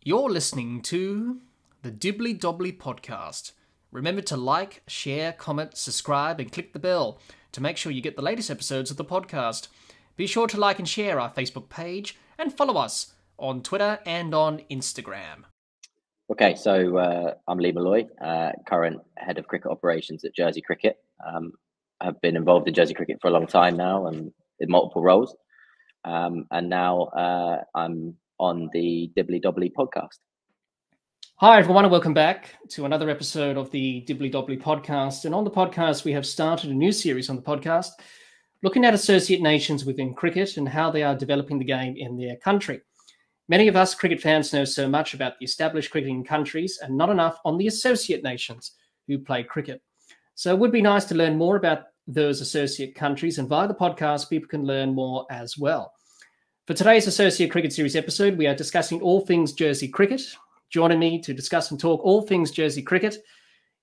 You're listening to the Dibbly Dobbly podcast. Remember to like, share, comment, subscribe, and click the bell to make sure you get the latest episodes of the podcast. Be sure to like and share our Facebook page and follow us on Twitter and on Instagram. Okay, so I'm Meloy, current head of cricket operations at Jersey Cricket. I've been involved in Jersey Cricket for a long time now and in multiple roles. And now I'm on the Dibbly Dobbly podcast. Hi, everyone, and welcome back to another episode of the Dibbly Dobbly podcast. And on the podcast, we have started a new series on the podcast looking at associate nations within cricket and how they are developing the game in their country. Many of us cricket fans know so much about the established cricketing countries and not enough on the associate nations who play cricket. So it would be nice to learn more about those associate countries, and via the podcast, people can learn more as well. For today's Associate Cricket Series episode, we are discussing all things Jersey Cricket. Joining me to discuss and talk all things Jersey Cricket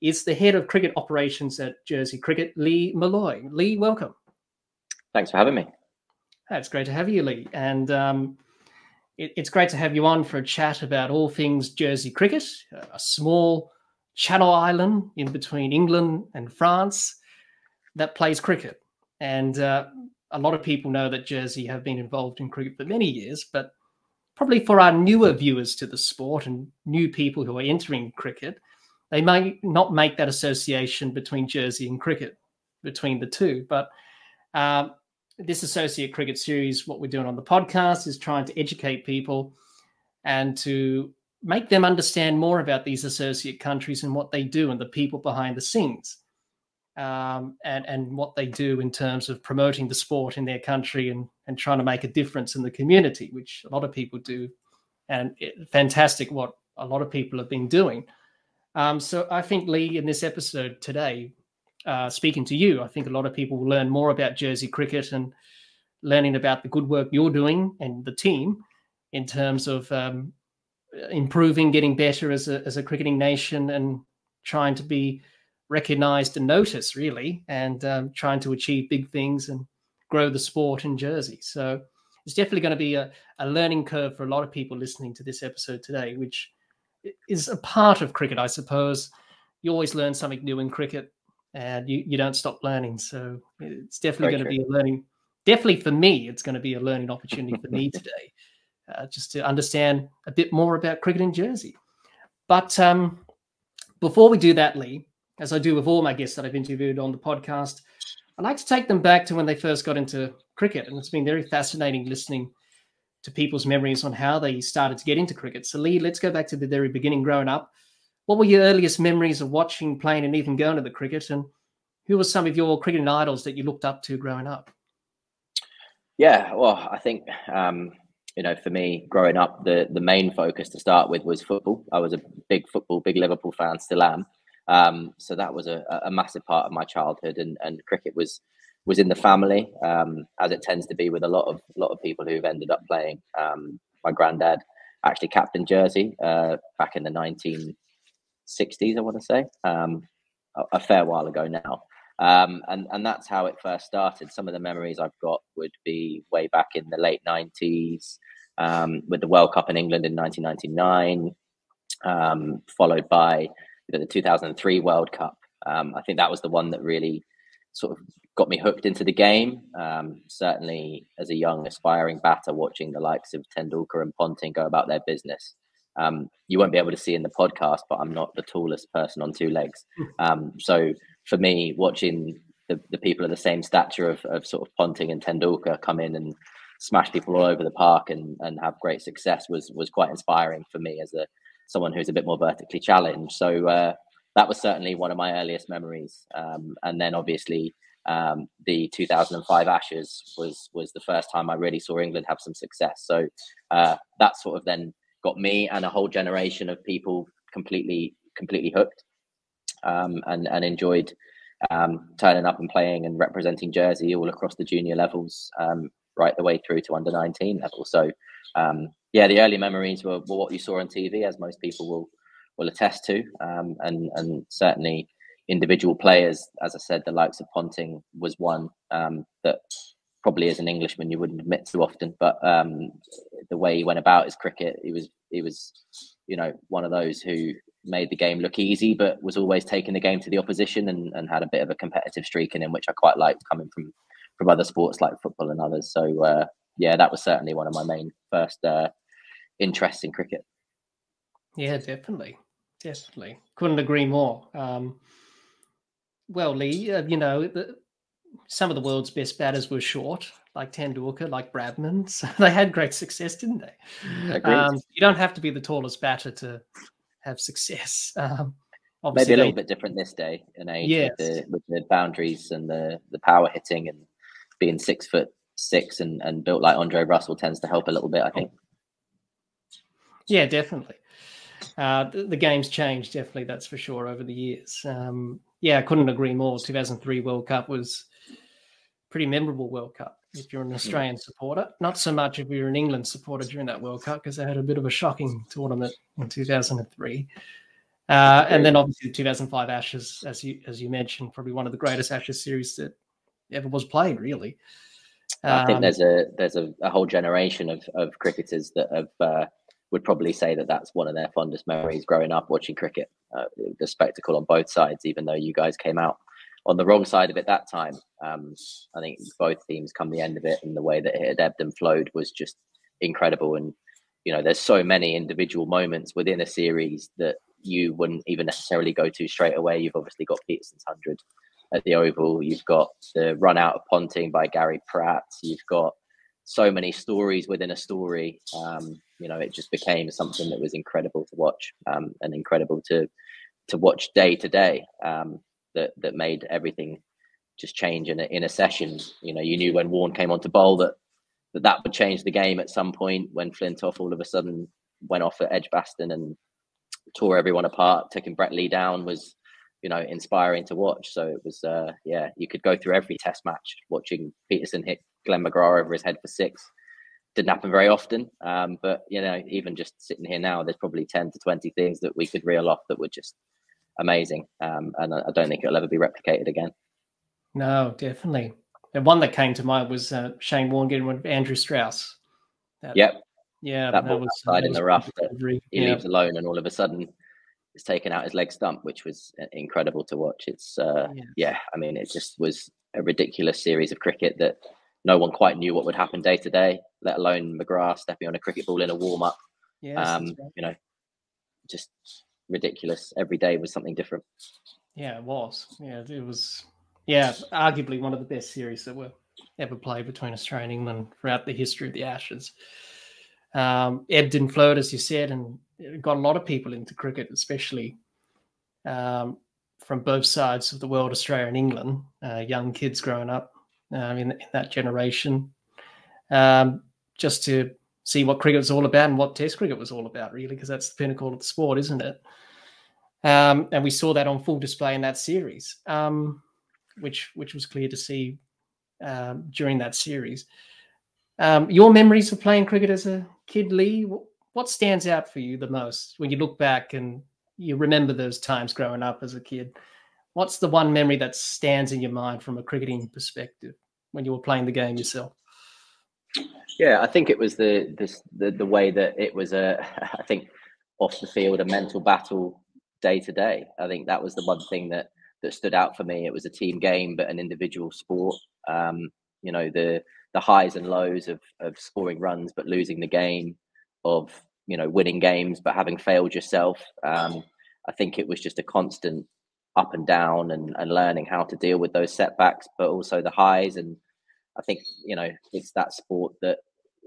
is the head of cricket operations at Jersey Cricket, Lee Meloy. Lee, welcome. Thanks for having me. It's great to have you, Lee. And it's great to have you on for a chat about all things Jersey Cricket, a small Channel island in between England and France that plays cricket. And a lot of people know that Jersey have been involved in cricket for many years, but probably for our newer viewers to the sport and new people who are entering cricket, they may not make that association between Jersey and cricket, between the two. But this Associate Cricket Series, what we're doing on the podcast is trying to educate people and to make them understand more about these associate countries and what they do and the people behind the scenes. And what they do in terms of promoting the sport in their country and trying to make a difference in the community, which a lot of people do. And fantastic what a lot of people have been doing. So I think, Lee, in this episode today, speaking to you, I think a lot of people will learn more about Jersey Cricket and learning about the good work you're doing and the team in terms of improving, getting better as a cricketing nation and trying to be recognised and noticed, really, and trying to achieve big things and grow the sport in Jersey. So it's definitely going to be a learning curve for a lot of people listening to this episode today, which is a part of cricket, I suppose. You always learn something new in cricket and you don't stop learning. So it's definitely going to be a learning, definitely for me, it's going to be a learning opportunity for me today, just to understand a bit more about cricket in Jersey. But before we do that, Lee, as I do with all my guests that I've interviewed on the podcast, I like to take them back to when they first got into cricket. And it's been very fascinating listening to people's memories on how they started to get into cricket. So, Lee, let's go back to the very beginning growing up. What were your earliest memories of watching, playing, and even going to the cricket? And who were some of your cricketing idols that you looked up to growing up? Yeah, well, I think, for me, growing up, the main focus to start with was football. I was a big Liverpool fan, still am. So that was a massive part of my childhood, and cricket was in the family, as it tends to be with a lot of people who've ended up playing. My granddad actually captained Jersey back in the 1960s, I want to say, a fair while ago now. And that's how it first started. Some of the memories I've got would be way back in the late 90s, with the World Cup in England in 1999, followed by the 2003 World Cup. I think that was the one that really sort of got me hooked into the game. Certainly as a young aspiring batter, watching the likes of Tendulkar and Ponting go about their business. You won't be able to see in the podcast, but I'm not the tallest person on two legs. So for me, watching the people of the same stature of sort of Ponting and Tendulkar come in and smash people all over the park and have great success was quite inspiring for me as someone who's a bit more vertically challenged. So that was certainly one of my earliest memories. And then obviously the 2005 Ashes was the first time I really saw England have some success. So that sort of then got me and a whole generation of people completely hooked, and enjoyed turning up and playing and representing Jersey all across the junior levels, right the way through to under 19 level. So the early memories were what you saw on TV, as most people will attest to, and certainly individual players, as I said, the likes of Ponting was one that probably as an Englishman you wouldn't admit so often, but the way he went about his cricket, he was one of those who made the game look easy, but was always taking the game to the opposition, and had a bit of a competitive streak in him, which I quite liked, coming from other sports like football and others. So yeah, that was certainly one of my main first interests in cricket. Yeah, definitely. Couldn't agree more. Well, Lee, some of the world's best batters were short, like Tendulkar, like Bradman. So they had great success, didn't they? You don't have to be the tallest batter to have success. Maybe a little bit different this day and age, yes, with the boundaries and the power hitting, and being 6'6" and built like Andre Russell tends to help a little bit, I think. Yeah, definitely. The game's changed, definitely, that's for sure, over the years. Yeah, I couldn't agree more. 2003 World Cup was a pretty memorable World Cup if you're an Australian supporter. Not so much if you're an England supporter during that World Cup, because they had a bit of a shocking tournament in 2003. And then obviously the 2005 Ashes, as you mentioned, probably one of the greatest Ashes series that ever was played, really. I think there's a whole generation of cricketers that have would probably say that that's one of their fondest memories growing up watching cricket. The spectacle on both sides, even though you guys came out on the wrong side of it that time. I think both teams come the end of it, and the way that it had ebbed and flowed was just incredible. And there's so many individual moments within a series that you wouldn't even necessarily go to straight away. You've obviously got Peterson's 100 at the Oval. You've got the run out of Ponting by Gary Pratt. You've got so many stories within a story. It just became something that was incredible to watch, and incredible to watch day to day. That made everything just change in a session. You knew when Warne came on to bowl that would change the game at some point. When Flintoff all of a sudden went off at Edgbaston and tore everyone apart, taking Brett Lee down was inspiring to watch. So it was you could go through every test match watching Peterson hit Glenn McGrath over his head for 6. Didn't happen very often, but even just sitting here now, there's probably 10 to 20 things that we could reel off that were just amazing, and I don't think it'll ever be replicated again. No, definitely. And one that came to mind was Shane Warne getting rid of Andrew Strauss. Yeah, that was outside in the rough that he leaves alone, and all of a sudden it's taken out his leg stump, which was incredible to watch. It's I mean, it just was a ridiculous series of cricket that no one quite knew what would happen day to day, let alone McGrath stepping on a cricket ball in a warm up. Yes, just ridiculous. Every day was something different. Yeah, it was. Yeah, it was. Yeah, arguably one of the best series that were ever played between Australia and England throughout the history of the Ashes. Ebbed and flowed, as you said, and it got a lot of people into cricket, especially from both sides of the world, Australia and England. Young kids growing up in that generation, just to see what cricket was all about and what Test cricket was all about, really, because that's the pinnacle of the sport, isn't it? And we saw that on full display in that series, which was clear to see during that series. Your memories of playing cricket as a kid, Lee, what stands out for you the most when you look back and you remember those times growing up as a kid? What's the one memory that stands in your mind from a cricketing perspective when you were playing the game yourself? Yeah, I think it was the way that it was I think off the field, a mental battle day to day. I think that was the one thing that stood out for me. It was a team game, but an individual sport. The highs and lows of scoring runs but losing the game, of winning games but having failed yourself. I think it was just a constant up and down, and learning how to deal with those setbacks, but also the highs. And I think it's that sport that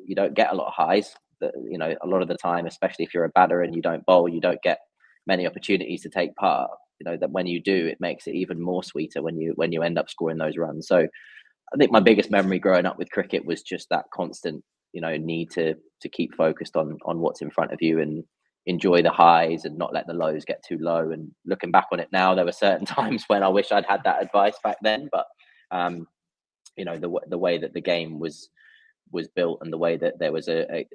you don't get a lot of highs. That a lot of the time, especially if you're a batter and you don't bowl, you don't get many opportunities to take part. That when you do, it makes it even more sweeter when you end up scoring those runs. So I think my biggest memory growing up with cricket was just that constant need to keep focused on what's in front of you and enjoy the highs and not let the lows get too low. And looking back on it now, there were certain times when I wish I'd had that advice back then, but the way that the game was built, and the way that there was a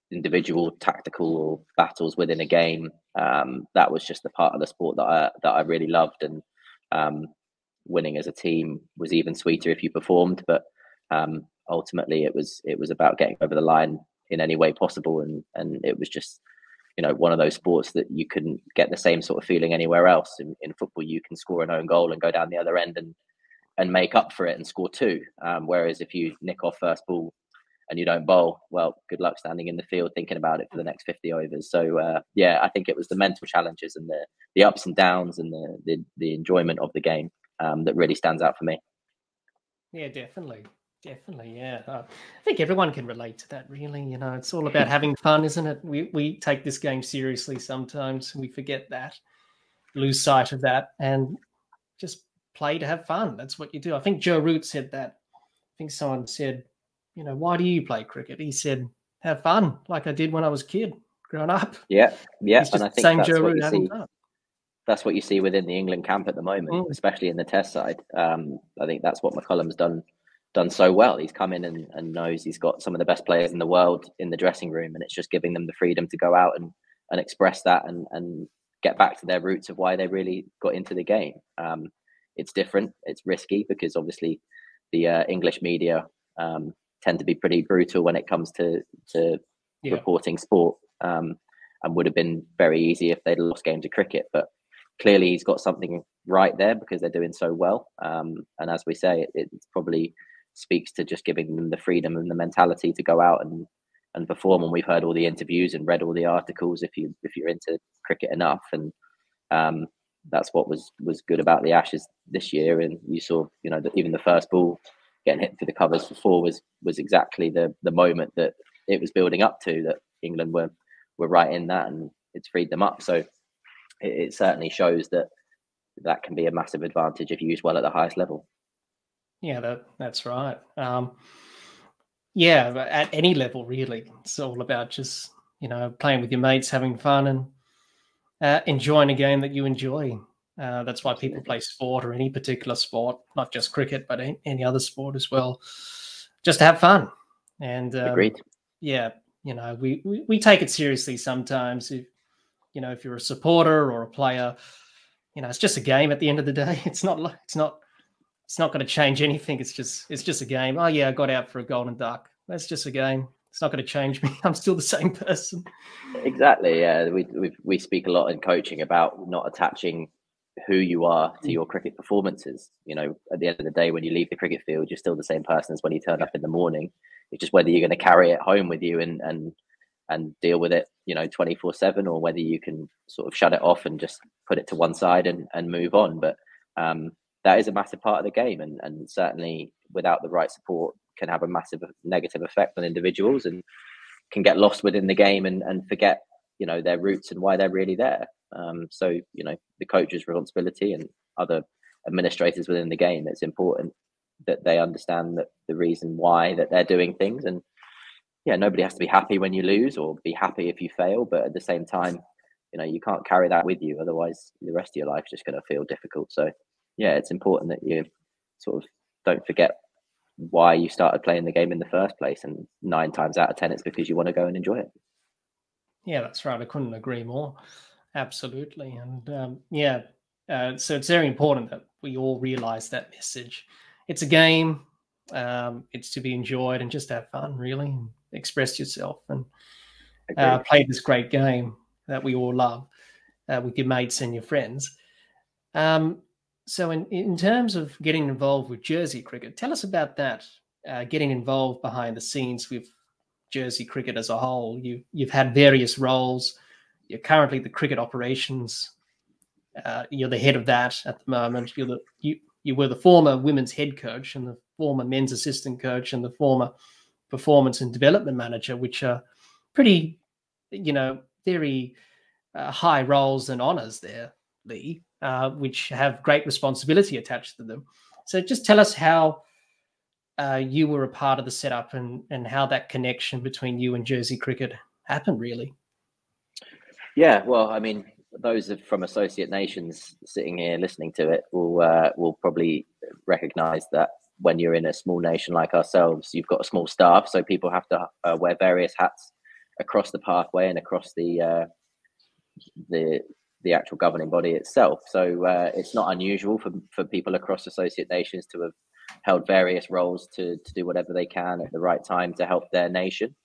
individual tactical battles within a game, that was just the part of the sport that I really loved. And winning as a team was even sweeter if you performed. But Ultimately, it was about getting over the line in any way possible, and it was just, you know, one of those sports that you couldn't get the same sort of feeling anywhere else. In football, you can score an own goal and go down the other end and make up for it and score two. Whereas if you nick off first ball and you don't bowl, well, good luck standing in the field thinking about it for the next 50 overs. So yeah, I think it was the mental challenges and the ups and downs and the enjoyment of the game that really stands out for me. Yeah, definitely. Definitely, yeah. I think everyone can relate to that, really. You know, it's all about having fun, isn't it? We take this game seriously sometimes, and we forget that, lose sight of that, and just play to have fun. That's what you do. I think Joe Root said that. I think someone said, you know, why do you play cricket? He said, have fun, like I did when I was a kid, growing up. Yeah, yeah. He's just And I the think same that's Joe what Root you having see. fun. That's what you see within the England camp at the moment, especially in the Test side. I think that's what McCullum's done so well. He's come in and knows he's got some of the best players in the world in the dressing room, and it's just giving them the freedom to go out and express that and get back to their roots of why they really got into the game. It's different, it's risky, because obviously the English media tend to be pretty brutal when it comes to reporting sport, and would have been very easy if they'd lost games of cricket. But clearly he's got something right there because they're doing so well. And as we say, it probably speaks to just giving them the freedom and the mentality to go out and perform. And we've heard all the interviews and read all the articles if you're into cricket enough. And that's what was good about the Ashes this year. And you saw, you know, that even the first ball getting hit through the covers for four was exactly the moment that it was building up to, that England were right in that, and it's freed them up. So it certainly shows that can be a massive advantage if used well at the highest level. Yeah, that's right. Yeah, at any level, really. It's all about just, you know, playing with your mates, having fun, and enjoying a game that you enjoy. That's why people play sport, or any particular sport, not just cricket, but any other sport as well, just to have fun. And Agreed. Yeah, you know, we take it seriously sometimes. If you're a supporter or a player, you know, it's just a game at the end of the day. It's not going to change anything. It's just a game. Oh yeah, I got out for a golden duck. That's just a game. It's not going to change me. I'm still the same person. Exactly. Yeah, we speak a lot in coaching about not attaching who you are to your cricket performances. You know, at the end of the day, when you leave the cricket field, you're still the same person as when you turn up in the morning. It's just whether you're going to carry it home with you and deal with it, you know, 24/7, or whether you can sort of shut it off and just put it to one side and move on. But that is a massive part of the game, and certainly without the right support can have a massive negative effect on individuals, and can get lost within the game and forget, you know, their roots and why they're really there. So, you know, the coach's responsibility and other administrators within the game, it's important that they understand that the reason why that they're doing things. And yeah, nobody has to be happy when you lose or be happy if you fail, but at the same time, you know, you can't carry that with you, otherwise the rest of your life is just going to feel difficult. So yeah, it's important that you sort of don't forget why you started playing the game in the first place, and 9 times out of 10 it's because you want to go and enjoy it. Yeah, that's right. I couldn't agree more. Absolutely. And so it's very important that we all realize that message. It's a game. It's to be enjoyed, and just have fun, really, and express yourself, and play this great game that we all love with your mates and your friends. So in terms of getting involved with Jersey cricket, tell us about that, getting involved behind the scenes with Jersey cricket as a whole. You've had various roles. You're currently the cricket operations. You're the head of that at the moment. You were the former women's head coach and the former men's assistant coach and the former performance and development manager, which are pretty, you know, very high roles and honors there, Lee, which have great responsibility attached to them. So just tell us how you were a part of the setup and how that connection between you and Jersey cricket happened, really. Yeah, well, I mean, those from Associate Nations sitting here listening to it will probably recognise that when you're in a small nation like ourselves, you've got a small staff, so people have to wear various hats across the pathway and across the actual governing body itself. So it's not unusual for people across Associate Nations to have held various roles to do whatever they can at the right time to help their nation.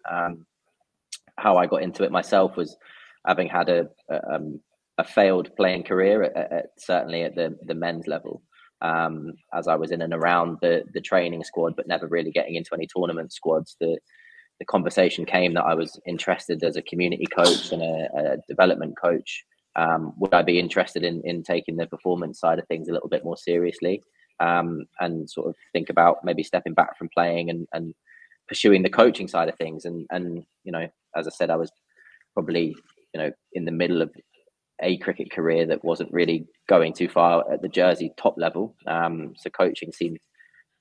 How I got into it myself was having had a failed playing career certainly at the men's level, as I was in and around the training squad, but never really getting into any tournament squads. The conversation came that I was interested as a community coach and a development coach. Would I be interested in taking the performance side of things a little bit more seriously, and sort of think about maybe stepping back from playing and pursuing the coaching side of things? And as I said, I was probably in the middle of a cricket career that wasn't really going too far at the Jersey top level, so coaching seemed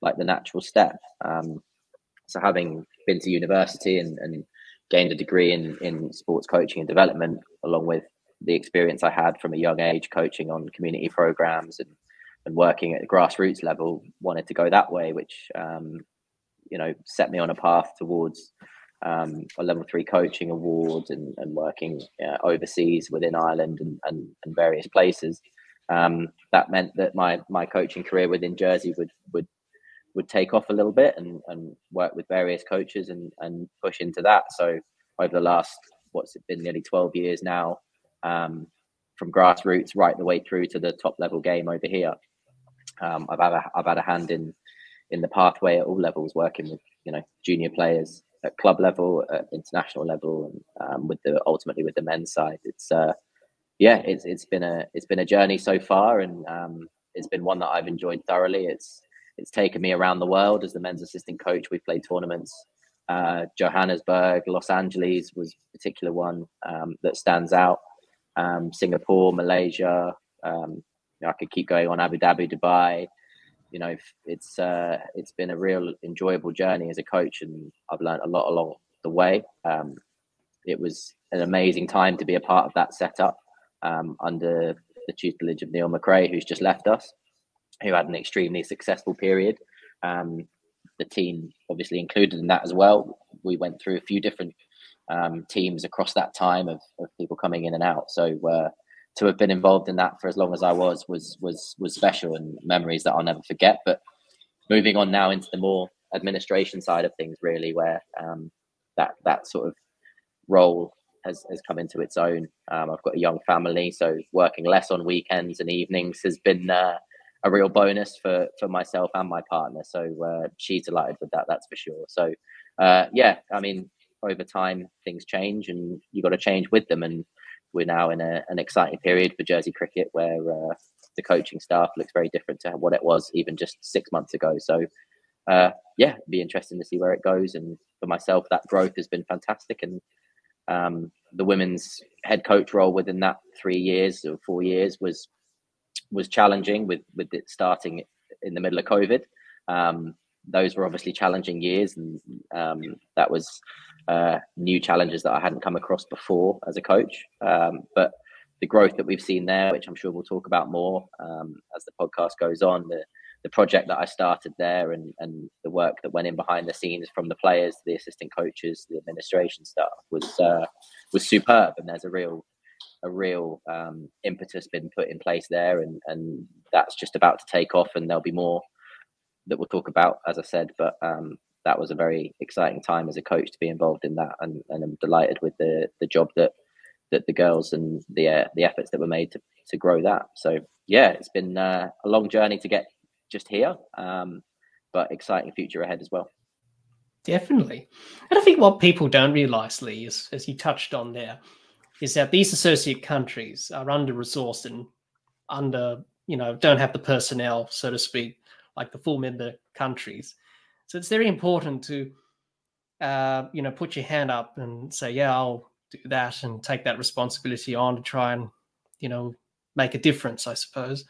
like the natural step. So having been to university and gained a degree in sports coaching and development, along with the experience I had from a young age coaching on community programs and working at the grassroots level, wanted to go that way, which set me on a path towards a level 3 coaching award and working overseas within Ireland and various places. That meant that my coaching career within Jersey would take off a little bit and work with various coaches and push into that. So over the last, what's it been, nearly 12 years now, from grassroots right the way through to the top level game over here. I've had a hand in the pathway at all levels, working with junior players at club level, at international level, and ultimately with the men's side. It's been a journey so far, and it's been one that I've enjoyed thoroughly. It's taken me around the world as the men's assistant coach. We've played tournaments. Johannesburg, Los Angeles was a particular one that stands out. Singapore, Malaysia. I could keep going on. Abu Dhabi, Dubai. It's been a real enjoyable journey as a coach, and I've learned a lot along the way. It was an amazing time to be a part of that setup under the tutelage of Neil McRae, who's just left us, who had an extremely successful period. The team obviously included in that as well. We went through a few different teams across that time of people coming in and out. So to have been involved in that for as long as I was special, and memories that I'll never forget. But moving on now into the more administration side of things, really, where that sort of role has come into its own. I've got a young family, so working less on weekends and evenings has been a real bonus for myself and my partner. So she's delighted with that, that's for sure. So over time things change, and you got to change with them. And we're now in an exciting period for Jersey cricket, where the coaching staff looks very different to what it was even just 6 months ago. So it'd be interesting to see where it goes. And for myself, that growth has been fantastic. And the women's head coach role within that 3 years or 4 years was challenging, with it starting in the middle of COVID. Those were obviously challenging years, and that was new challenges that I hadn't come across before as a coach. But the growth that we've seen there, which I'm sure we'll talk about more as the podcast goes on, the project that I started there, and the work that went in behind the scenes from the players, the assistant coaches, the administration staff was superb. And there's a real impetus been put in place there, and that's just about to take off, and there'll be more that we'll talk about, as I said. But that was a very exciting time as a coach to be involved in that, and I'm delighted with the job that the girls and the efforts that were made to grow that. So it's been a long journey to get just here, but exciting future ahead as well. Definitely. And I think what people don't realize, Lee, is, as you touched on there, is that these associate countries are under-resourced and don't have the personnel, so to speak, like the full member countries. So it's very important to, put your hand up and say, yeah, I'll do that, and take that responsibility on to try and, make a difference, I suppose.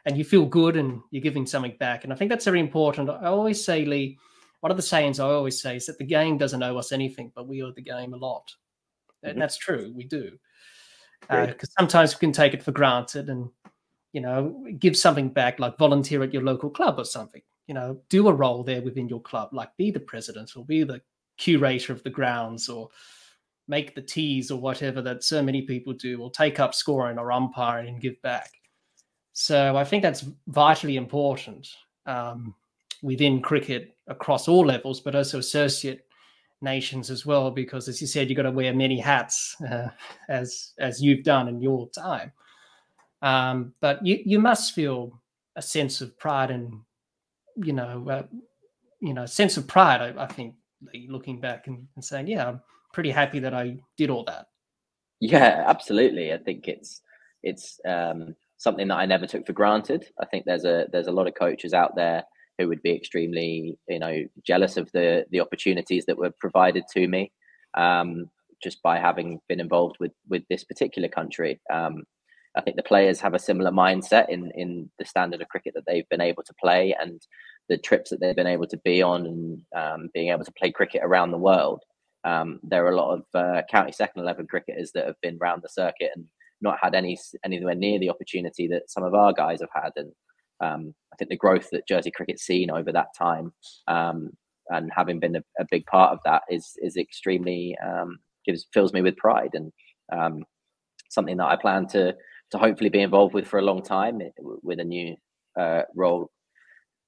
And you feel good and you're giving something back. And I think that's very important. I always say, Lee, one of the sayings I always say is that the game doesn't owe us anything, but we owe the game a lot. And that's true. We do. Because sometimes we can take it for granted and, give something back, like volunteer at your local club or something. Do a role there within your club, like be the president or be the curator of the grounds, or make the teas or whatever that so many people do, or take up scoring or umpiring and give back. So I think that's vitally important. within cricket across all levels, but also associate nations as well, because as you said, you've got to wear many hats, as you've done in your time. But you must feel a sense of pride and sense of pride. I think, looking back and saying, yeah, I'm pretty happy that I did all that. Yeah, absolutely. I think it's something that I never took for granted. I think there's a lot of coaches out there who would be extremely, jealous of the opportunities that were provided to me, just by having been involved with this particular country. I think the players have a similar mindset in the standard of cricket that they've been able to play, and the trips that they've been able to be on, and being able to play cricket around the world. There are a lot of county second 11 cricketers that have been around the circuit and not had anywhere near the opportunity that some of our guys have had. And I think the growth that Jersey cricket's seen over that time, and having been a big part of that, is extremely fills me with pride, and something that I plan to hopefully be involved with for a long time, with a new role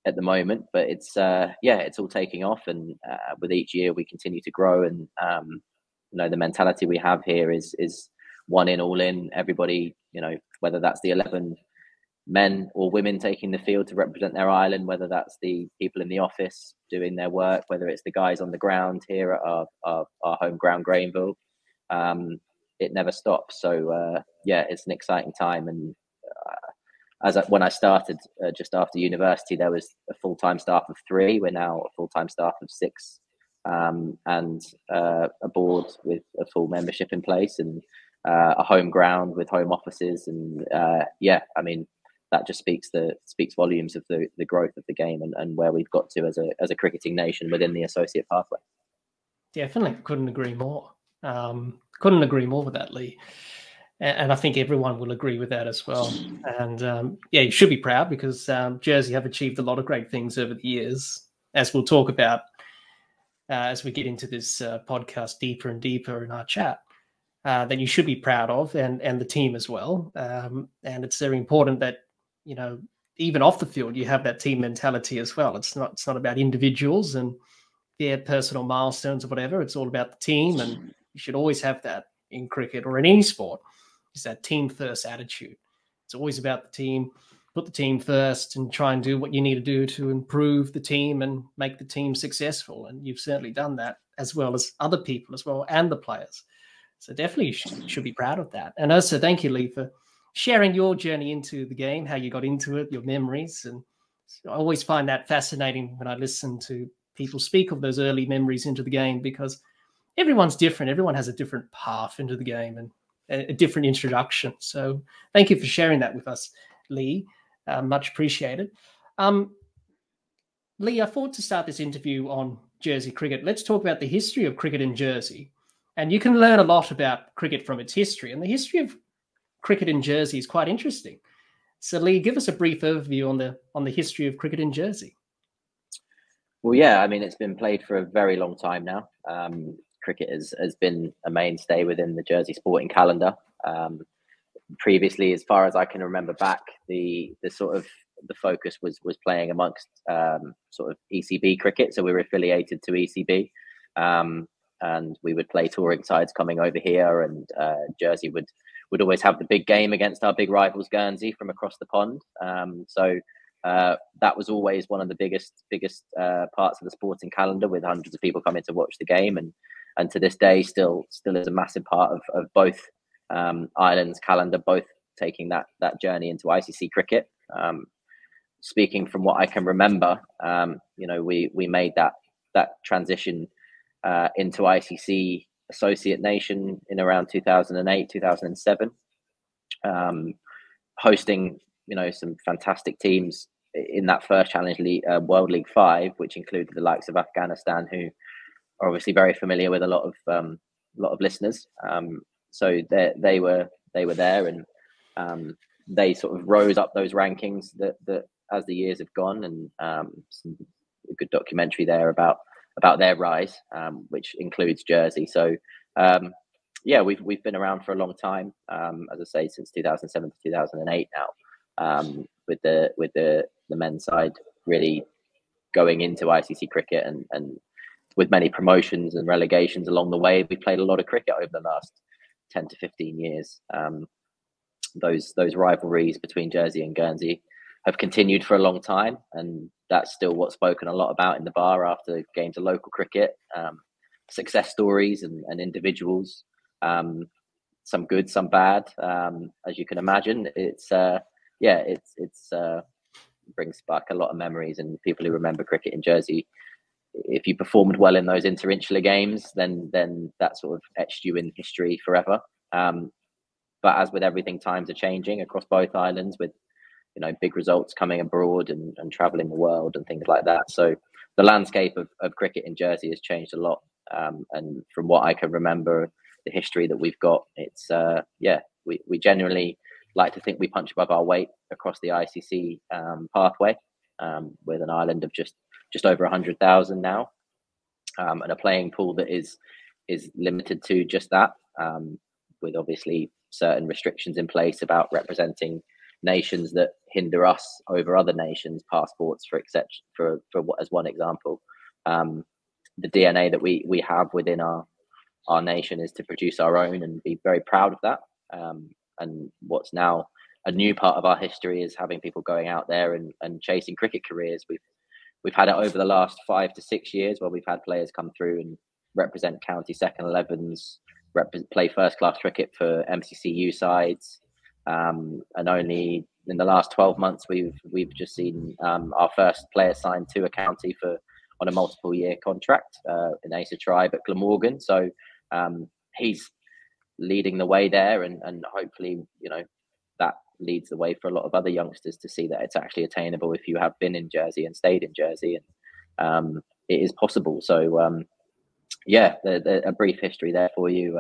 at the moment. But it's all taking off, and with each year we continue to grow, and the mentality we have here is one in, all in. Everybody, whether that's the 11 men or women taking the field to represent their island, whether that's the people in the office doing their work, whether it's the guys on the ground here at our home ground, Grainville, it never stops. So it's an exciting time. And when I started just after university, there was a full-time staff of 3. We're now a full-time staff of 6, and a board with a full membership in place, and a home ground with home offices. And that just speaks volumes of the growth of the game, and where we've got to as a cricketing nation within the associate pathway. Definitely, couldn't agree more. Couldn't agree more with that, Lee. And I think everyone will agree with that as well. And you should be proud, because Jersey have achieved a lot of great things over the years, as we'll talk about as we get into this podcast deeper and deeper in our chat, that you should be proud of, and the team as well. And it's very important that, even off the field, you have that team mentality as well. It's not about individuals and their personal milestones or whatever. It's all about the team, and you should always have that in cricket or in any sport. It's that team first attitude. It's always about the team. Put the team first and try and do what you need to do to improve the team and make the team successful. And you've certainly done that, as well as other people as well, and the players. So definitely you should be proud of that. And also thank you, Lee, for sharing your journey into the game, how you got into it, your memories. And I always find that fascinating when I listen to people speak of those early memories into the game, because everyone's different. Everyone has a different path into the game and a different introduction. So thank you for sharing that with us, Lee. Much appreciated. Lee, I thought to start this interview on Jersey cricket, let's talk about the history of cricket in Jersey. And you can learn a lot about cricket from its history. And the history of cricket in Jersey is quite interesting. So Lee, give us a brief overview on the history of cricket in Jersey. Well, yeah, I mean, it's been played for a very long time now. Cricket has been a mainstay within the Jersey sporting calendar. Previously, as far as I can remember back, the focus was playing amongst sort of ECB cricket. So we were affiliated to ECB, and we would play touring sides coming over here, and Jersey would always have the big game against our big rivals Guernsey from across the pond. So that was always one of the biggest parts of the sporting calendar, with hundreds of people coming to watch the game, and to this day still is a massive part of both islands' calendar, both taking that journey into ICC cricket. Speaking from what I can remember, we made that transition into ICC associate nation in around 2008, 2007, hosting some fantastic teams in that first Challenge League, World League 5, which included the likes of Afghanistan, who are obviously very familiar with a lot of listeners. So they were there, and they sort of rose up those rankings that as the years have gone, and a good documentary there about their rise, which includes Jersey. So we've been around for a long time, as I say, since 2007 to 2008 now, with the men's side really going into ICC cricket, and with many promotions and relegations along the way, we played a lot of cricket over the last 10 to 15 years. Those rivalries between Jersey and Guernsey have continued for a long time, and that's still what's spoken a lot about in the bar after games of local cricket. Success stories and individuals, some good, some bad. As you can imagine, it's brings back a lot of memories, and people who remember cricket in Jersey, if you performed well in those interinsular games, then that sort of etched you in history forever. But as with everything, times are changing across both islands, with big results coming abroad and traveling the world and things like that. So the landscape of cricket in Jersey has changed a lot. And from what I can remember, the history that we've got, it's we generally like to think we punch above our weight across the ICC pathway, with an island of just over 100,000 now, and a playing pool that is limited to just that, with obviously certain restrictions in place about representing nations that hinder us over other nations' passports, for what, as one example. The DNA that we have within our nation is to produce our own and be very proud of that. And what's now a new part of our history is having people going out there and chasing cricket careers. We've had it over the last 5 to 6 years, where we've had players come through and represent county second 11s, play first class cricket for MCCU sides, and only in the last 12 months we've just seen our first player signed to a county on a multiple year contract in Asa Tribe at Glamorgan. So he's leading the way there, and hopefully that leads the way for a lot of other youngsters to see that it's actually attainable if you have been in Jersey and stayed in Jersey, and it is possible. So a brief history there for you.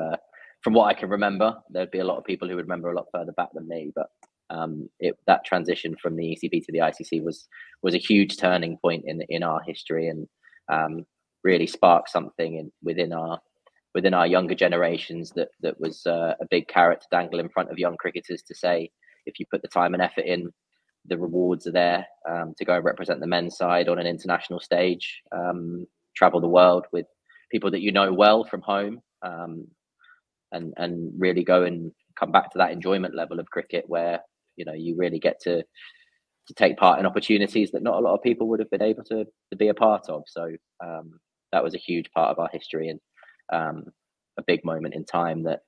From what I can remember, there'd be a lot of people who would remember a lot further back than me, but that transition from the ECB to the ICC was a huge turning point in our history, and really sparked something within our younger generations that was a big carrot to dangle in front of young cricketers to say, if you put the time and effort in, the rewards are there, to go and represent the men's side on an international stage, travel the world with people that you know well from home, and really go and come back to that enjoyment level of cricket where you really get to take part in opportunities that not a lot of people would have been able to be a part of. So that was a huge part of our history, and a big moment in time that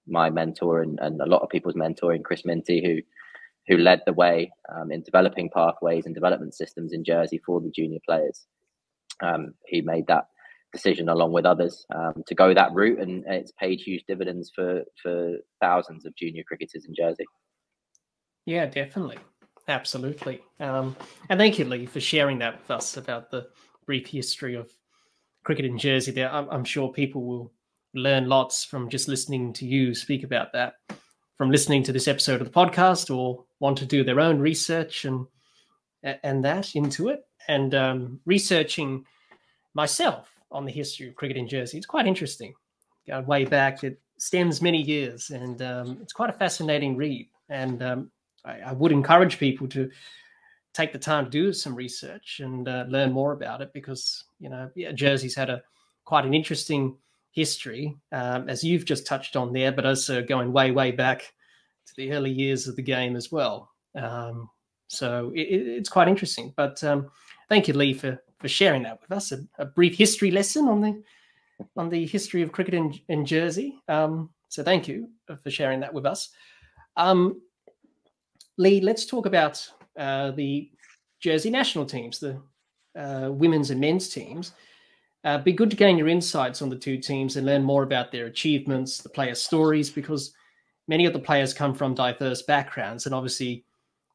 my mentor and a lot of people's mentor in Chris Minty, who led the way in developing pathways and development systems in Jersey for the junior players. He made that decision along with others to go that route, and it's paid huge dividends for thousands of junior cricketers in Jersey. Yeah, definitely. Absolutely. And thank you, Lee, for sharing that with us about the brief history of cricket in Jersey there. I'm sure people will learn lots from just listening to you speak about that, from listening to this episode of the podcast, or want to do their own research and that into it, and researching myself on the history of cricket in Jersey. It's quite interesting. Going way back, it stems many years, and it's quite a fascinating read. And I would encourage people to take the time to do some research and learn more about it, because Jersey's had quite an interesting history, as you've just touched on there, but also going way back to the early years of the game as well. So it's quite interesting. But thank you, Lee, for sharing that with us. A brief history lesson on the history of cricket in Jersey. So thank you for sharing that with us. Lee, let's talk about the Jersey national teams, the women's and men's teams. Be good to gain your insights on the two teams and learn more about their achievements, the player stories, because many of the players come from diverse backgrounds. And obviously,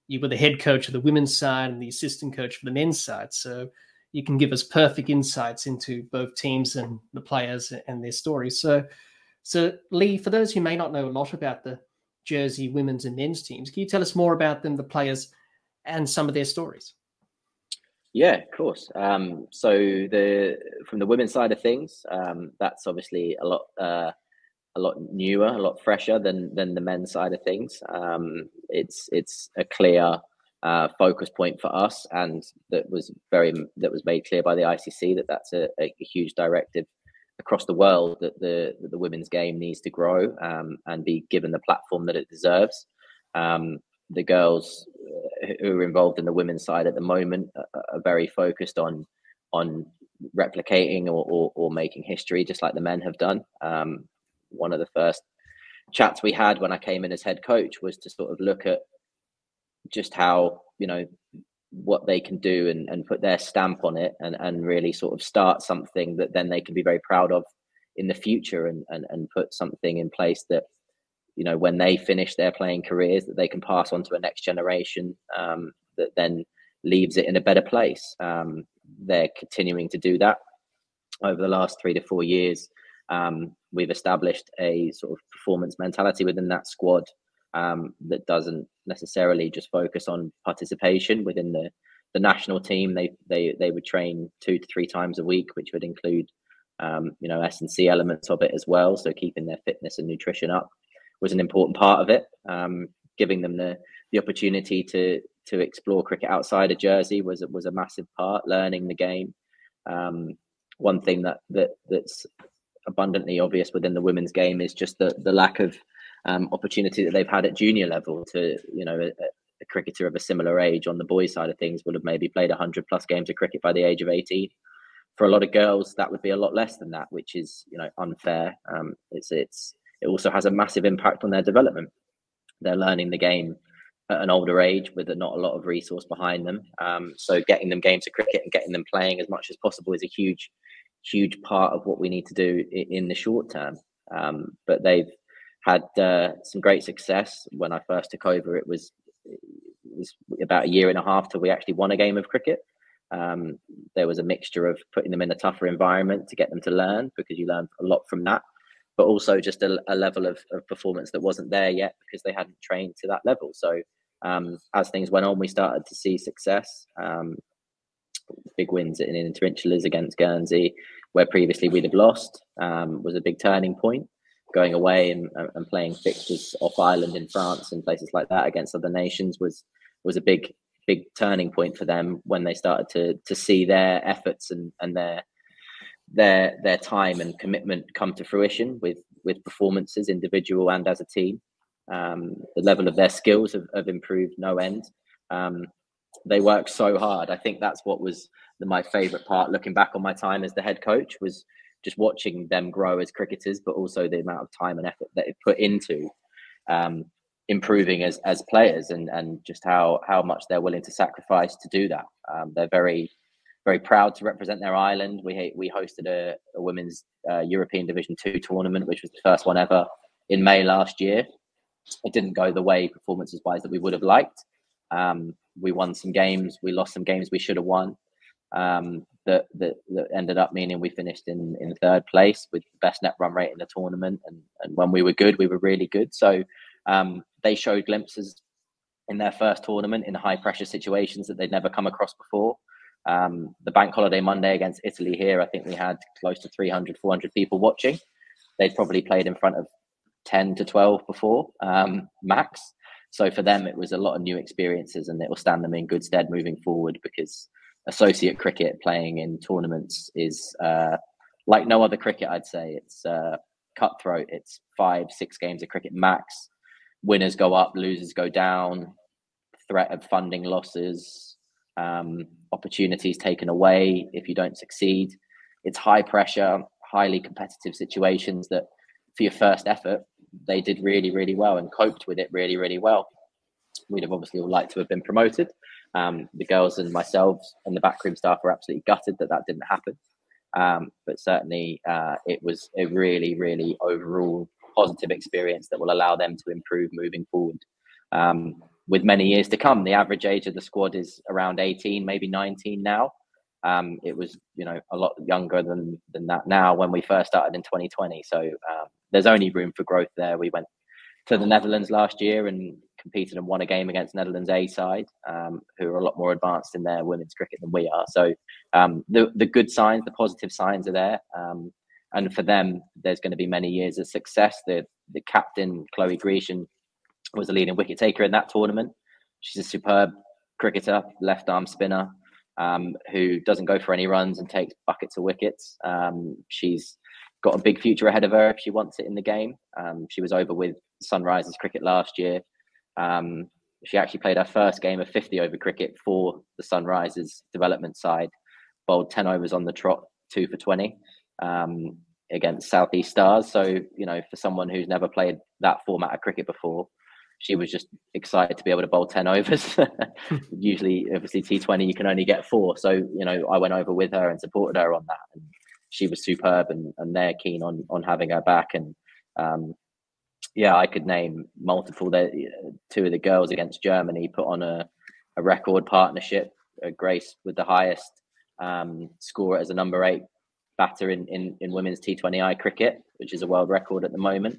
you were the head coach of the women's side and the assistant coach for the men's side. So you can give us perfect insights into both teams and the players and their stories. So Lee, for those who may not know a lot about the Jersey women's and men's teams, can you tell us more about them, the players, and some of their stories? Yeah, of course. So from the women's side of things, that's obviously a lot newer, a lot fresher than the men's side of things. It's a clear focus point for us, and that was made clear by the ICC that that's a huge directive across the world, that the women's game needs to grow and be given the platform that it deserves. The girls who are involved in the women's side at the moment are very focused on replicating or making history, just like the men have done. One of the first chats we had when I came in as head coach was to sort of look at just how, what they can do and put their stamp on it and really sort of start something that then they can be very proud of in the future, and put something in place that, when they finish their playing careers, that they can pass on to a next generation that then leaves it in a better place. They're continuing to do that. Over the last 3 to 4 years, we've established a sort of performance mentality within that squad that doesn't necessarily just focus on participation within the national team. They would train 2 to 3 times a week, which would include S&C elements of it as well. So keeping their fitness and nutrition up was an important part of it. Giving them the opportunity to explore cricket outside of Jersey was a massive part. Learning the game. One thing that's abundantly obvious within the women's game is just the lack of opportunity that they've had at junior level. To a cricketer of a similar age on the boys' side of things would have maybe played 100 plus games of cricket by the age of 18. For a lot of girls, that would be a lot less than that, which is unfair. It also has a massive impact on their development. They're learning the game at an older age with not a lot of resource behind them. So getting them games of cricket and getting them playing as much as possible is a huge part of what we need to do in the short term. But they've had some great success. When I first took over, it was about 1.5 years till we actually won a game of cricket. There was a mixture of putting them in a tougher environment to get them to learn, because you learn a lot from that, but also just a level of performance that wasn't there yet because they hadn't trained to that level. So as things went on, we started to see success. Big wins in interinsulars against Guernsey, where previously we'd have lost, was a big turning point. Going away and playing fixtures off island in France and places like that against other nations was a big turning point for them, when they started to see their efforts and their time and commitment come to fruition with performances, individual and as a team. The level of their skills have improved no end. They work so hard. I think that's what was my favourite part, looking back on my time as the head coach, was just watching them grow as cricketers, but also the amount of time and effort that it put into improving as players, and just how much they're willing to sacrifice to do that. They're very, very proud to represent their island. We hosted a women's European Division 2 tournament, which was the first one ever, in May last year. It didn't go the way performances wise that we would have liked. We won some games, we lost some games we should have won. That ended up meaning we finished in 3rd place with the best net run rate in the tournament. And when we were good, we were really good. So they showed glimpses in their first tournament in high pressure situations that they'd never come across before. The bank holiday Monday against Italy here, I think we had close to 300, 400 people watching. They'd probably played in front of 10 to 12 before, max. So for them, it was a lot of new experiences, and it will stand them in good stead moving forward, because associate cricket playing in tournaments is like no other cricket, I'd say. It's cutthroat. It's 5-6 games of cricket max. Winners go up, losers go down, threat of funding losses, opportunities taken away if you don't succeed. It's high pressure, highly competitive situations that for your first effort, they did really, really well and coped with it really, really well. We'd have obviously all liked to have been promoted. The girls and myself and the backroom staff were absolutely gutted that didn't happen. But certainly it was a really, really overall positive experience that will allow them to improve moving forward. With many years to come, the average age of the squad is around 18, maybe 19 now. It was, a lot younger than that now when we first started in 2020. So there's only room for growth there. We went to the Netherlands last year and competed and won a game against Netherlands A side, who are a lot more advanced in their women's cricket than we are. So the good signs, the positive signs are there. And for them, there's going to be many years of success. The captain, Chloe Grecian, was the leading wicket taker in that tournament. She's a superb cricketer, left arm spinner, who doesn't go for any runs and takes buckets of wickets. She's got a big future ahead of her if she wants it in the game. She was over with Sunrisers cricket last year. She actually played her first game of 50 over cricket for the Sunrisers development side, bowled 10 overs on the trot, 2 for 20 against Southeast Stars. So, you know, for someone who's never played that format of cricket before, she was just excited to be able to bowl 10 overs. Usually, obviously, T20, you can only get 4. So, you know, I went over with her and supported her on that. And she was superb, and they're keen on having her back. And yeah, I could name multiple. 2 of the girls against Germany put on a record partnership. Grace with the highest score as a number 8 batter in women's T20I cricket, which is a world record at the moment.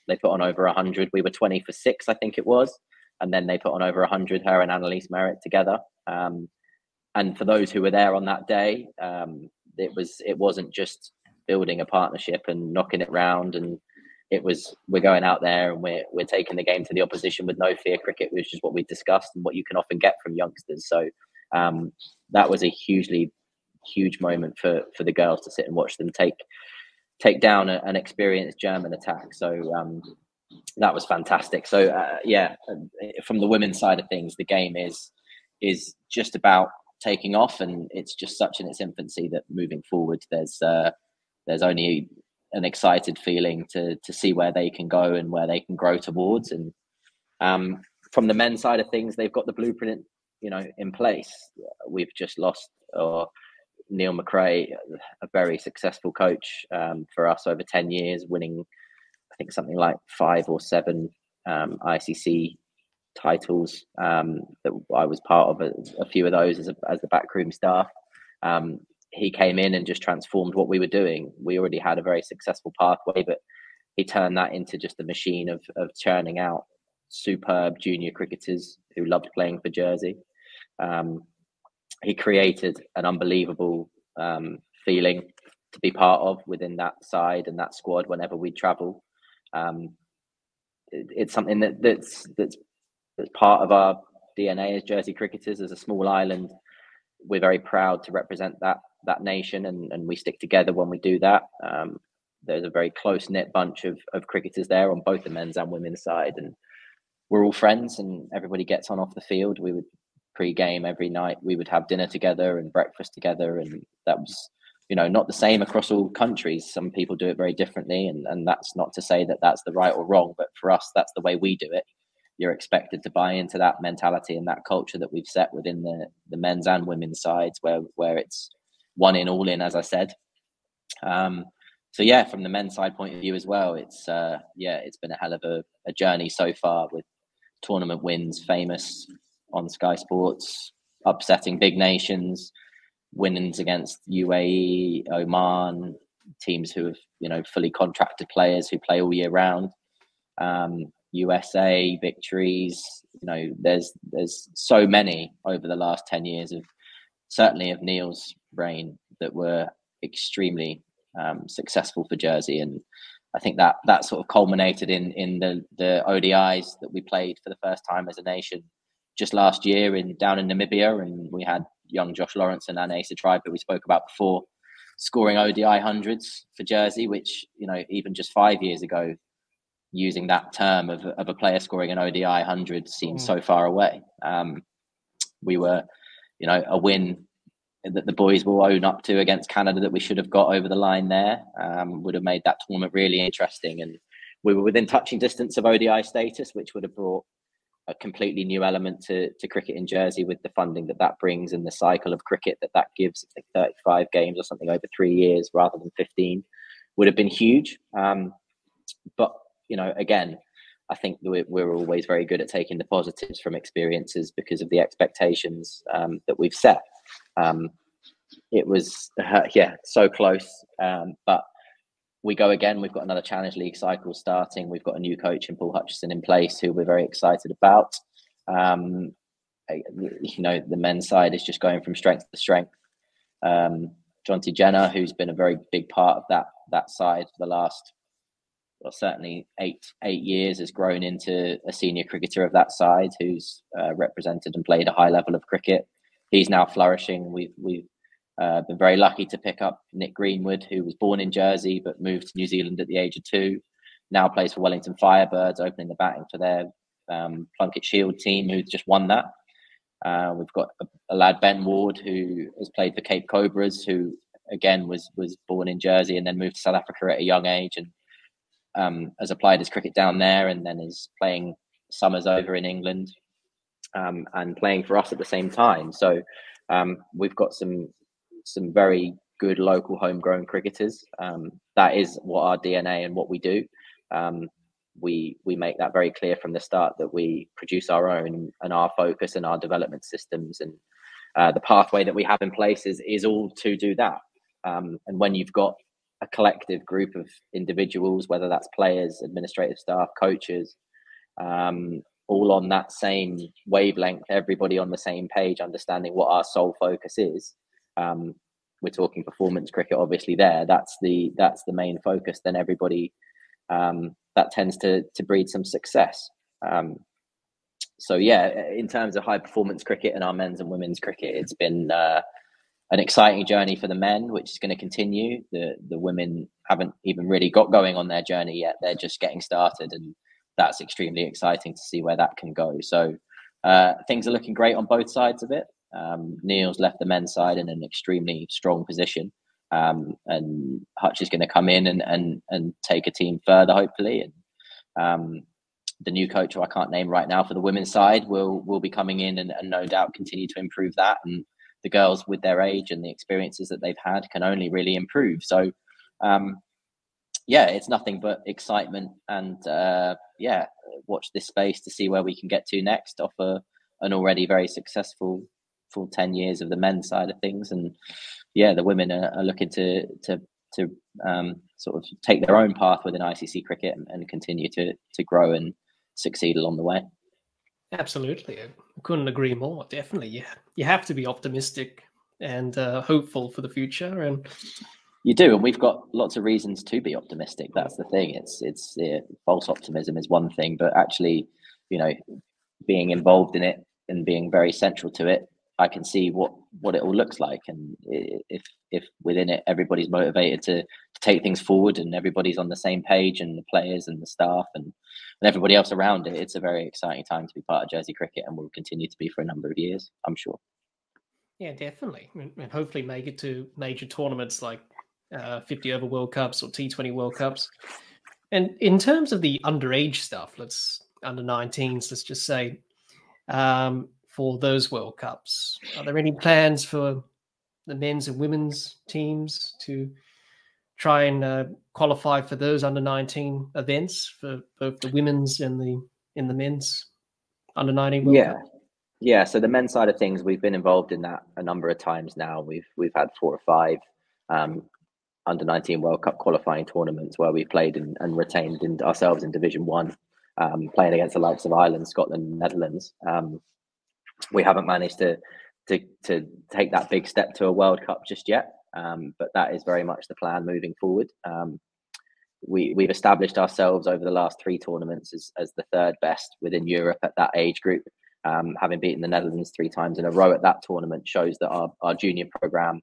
They put on over 100. We were 20 for 6, I think it was. And then they put on over 100, her and Annalise Merritt together. And for those who were there on that day, it wasn't just building a partnership and knocking it round. And it was, we're going out there and we're taking the game to the opposition with no fear cricket, which is what we discussed and what you can often get from youngsters. So that was a huge moment for the girls to sit and watch them take down an experienced German attack. So that was fantastic. So yeah, from the women's side of things, the game is just about taking off, and it's just such in its infancy that moving forward, there's only an excited feeling to see where they can go and where they can grow towards. And from the men's side of things, they've got the blueprint, you know, in place. We've just lost Neil McRae, a very successful coach for us over 10 years, winning, I think, something like 5 or 7 ICC titles. That I was part of a few of those as the backroom staff. He came in and just transformed what we were doing. We already had a very successful pathway, but he turned that into just a machine of churning out superb junior cricketers who loved playing for Jersey. He created an unbelievable feeling to be part of within that side and that squad whenever we travel. It's something that's part of our DNA as Jersey cricketers. As a small island, we're very proud to represent that nation, and we stick together when we do that. There's a very close-knit bunch of cricketers there on both the men's and women's side, and we're all friends, and everybody gets on off the field. We would pre-game every night, we would have dinner together and breakfast together, and that was, you know, not the same across all countries. Some people do it very differently, and that's not to say that that's the right or wrong, but for us, that's the way we do it. You're expected to buy into that mentality and that culture that we've set within the men's and women's sides, where it's one in, all in, as I said. So yeah, from the men's side point of view as well, it's been a hell of a journey so far, with tournament wins, famous on Sky Sports, upsetting big nations, winnings against UAE, Oman, teams who have, you know, fully contracted players who play all year round. USA victories, you know, there's so many over the last 10 years of Neil's reign that were extremely successful for Jersey. And I think that sort of culminated in the ODIs that we played for the first time as a nation just last year down in Namibia, and we had young Josh Lawrence and Asa Tribe, who we spoke about before, scoring ODI hundreds for Jersey, which, you know, even just 5 years ago, using that term of a player scoring an ODI 100 seemed so far away. We were, you know, a win that the boys will own up to against Canada that we should have got over the line there would have made that tournament really interesting. And we were within touching distance of ODI status, which would have brought a completely new element to cricket in Jersey, with the funding that brings and the cycle of cricket that gives. I think 35 games or something over 3 years rather than 15 would have been huge. But, you know, again, I think we're always very good at taking the positives from experiences because of the expectations that we've set. It was, so close. But we go again. We've got another Challenge League cycle starting. We've got a new coach in Paul Hutchison in place, who we're very excited about. You know, the men's side is just going from strength to strength. Jonty Jenner, who's been a very big part of that side for the last certainly 8 years, has grown into a senior cricketer of that side who's represented and played a high level of cricket. He's now flourishing. We've been very lucky to pick up Nick Greenwood, who was born in Jersey but moved to New Zealand at the age of 2. Now plays for Wellington Firebirds, opening the batting for their Plunket Shield team, who's just won that. We've got a lad, Ben Ward, who has played for Cape Cobras, who again was born in Jersey and then moved to South Africa at a young age, and has applied his cricket down there, and then is playing summers over in England, and playing for us at the same time. So we've got some very good local homegrown cricketers. That is what our DNA and what we do. We make that very clear from the start, that we produce our own, and our focus and our development systems and the pathway that we have in place is all to do that. And when you've got a collective group of individuals, whether that's players, administrative staff, coaches, all on that same wavelength, everybody on the same page, understanding what our sole focus is. We're talking performance cricket, obviously. That's the main focus. Then everybody, that tends to breed some success. So yeah, in terms of high performance cricket and our men's and women's cricket, it's been an exciting journey for the men, which is going to continue. The women haven't even really got going on their journey yet. They're just getting started, and that's extremely exciting to see where that can go. So things are looking great on both sides of it. Neil's left the men's side in an extremely strong position, and Hutch is going to come in and take a team further, hopefully. And the new coach, who I can't name right now, for the women's side will be coming in and no doubt continue to improve that. And the girls, with their age and the experiences that they've had, can only really improve. So yeah, it's nothing but excitement, and yeah, watch this space to see where we can get to next off an already very successful full 10 years of the men's side of things. And yeah, the women are looking to sort of take their own path within ICC cricket and continue to grow and succeed along the way. Absolutely, I couldn't agree more. Definitely, you have to be optimistic and hopeful for the future, and you do, and we've got lots of reasons to be optimistic. That's the thing. It's false optimism is one thing, but actually, being involved in it and being very central to it, I can see what it all looks like. And if within it everybody's motivated to take things forward, and everybody's on the same page, and the players and the staff and everybody else around it, it's a very exciting time to be part of Jersey cricket, and will continue to be for a number of years, I'm sure. Yeah, definitely. And hopefully make it to major tournaments like 50 over World Cups or T20 World Cups. And in terms of the underage stuff, under 19s, let's just say, for those World Cups, are there any plans for the men's and women's teams to try and qualify for those under 19 events for both the women's and the men's under 19 World Cup? Yeah. So the men's side of things, we've been involved in that a number of times now. We've had 4 or 5 under 19 World Cup qualifying tournaments where we played and retained ourselves in Division 1, playing against the likes of Ireland, Scotland, Netherlands. We haven't managed to take that big step to a World Cup just yet, but that is very much the plan moving forward. We've established ourselves over the last 3 tournaments as the 3rd best within Europe at that age group. Having beaten the Netherlands 3 times in a row at that tournament shows that our junior program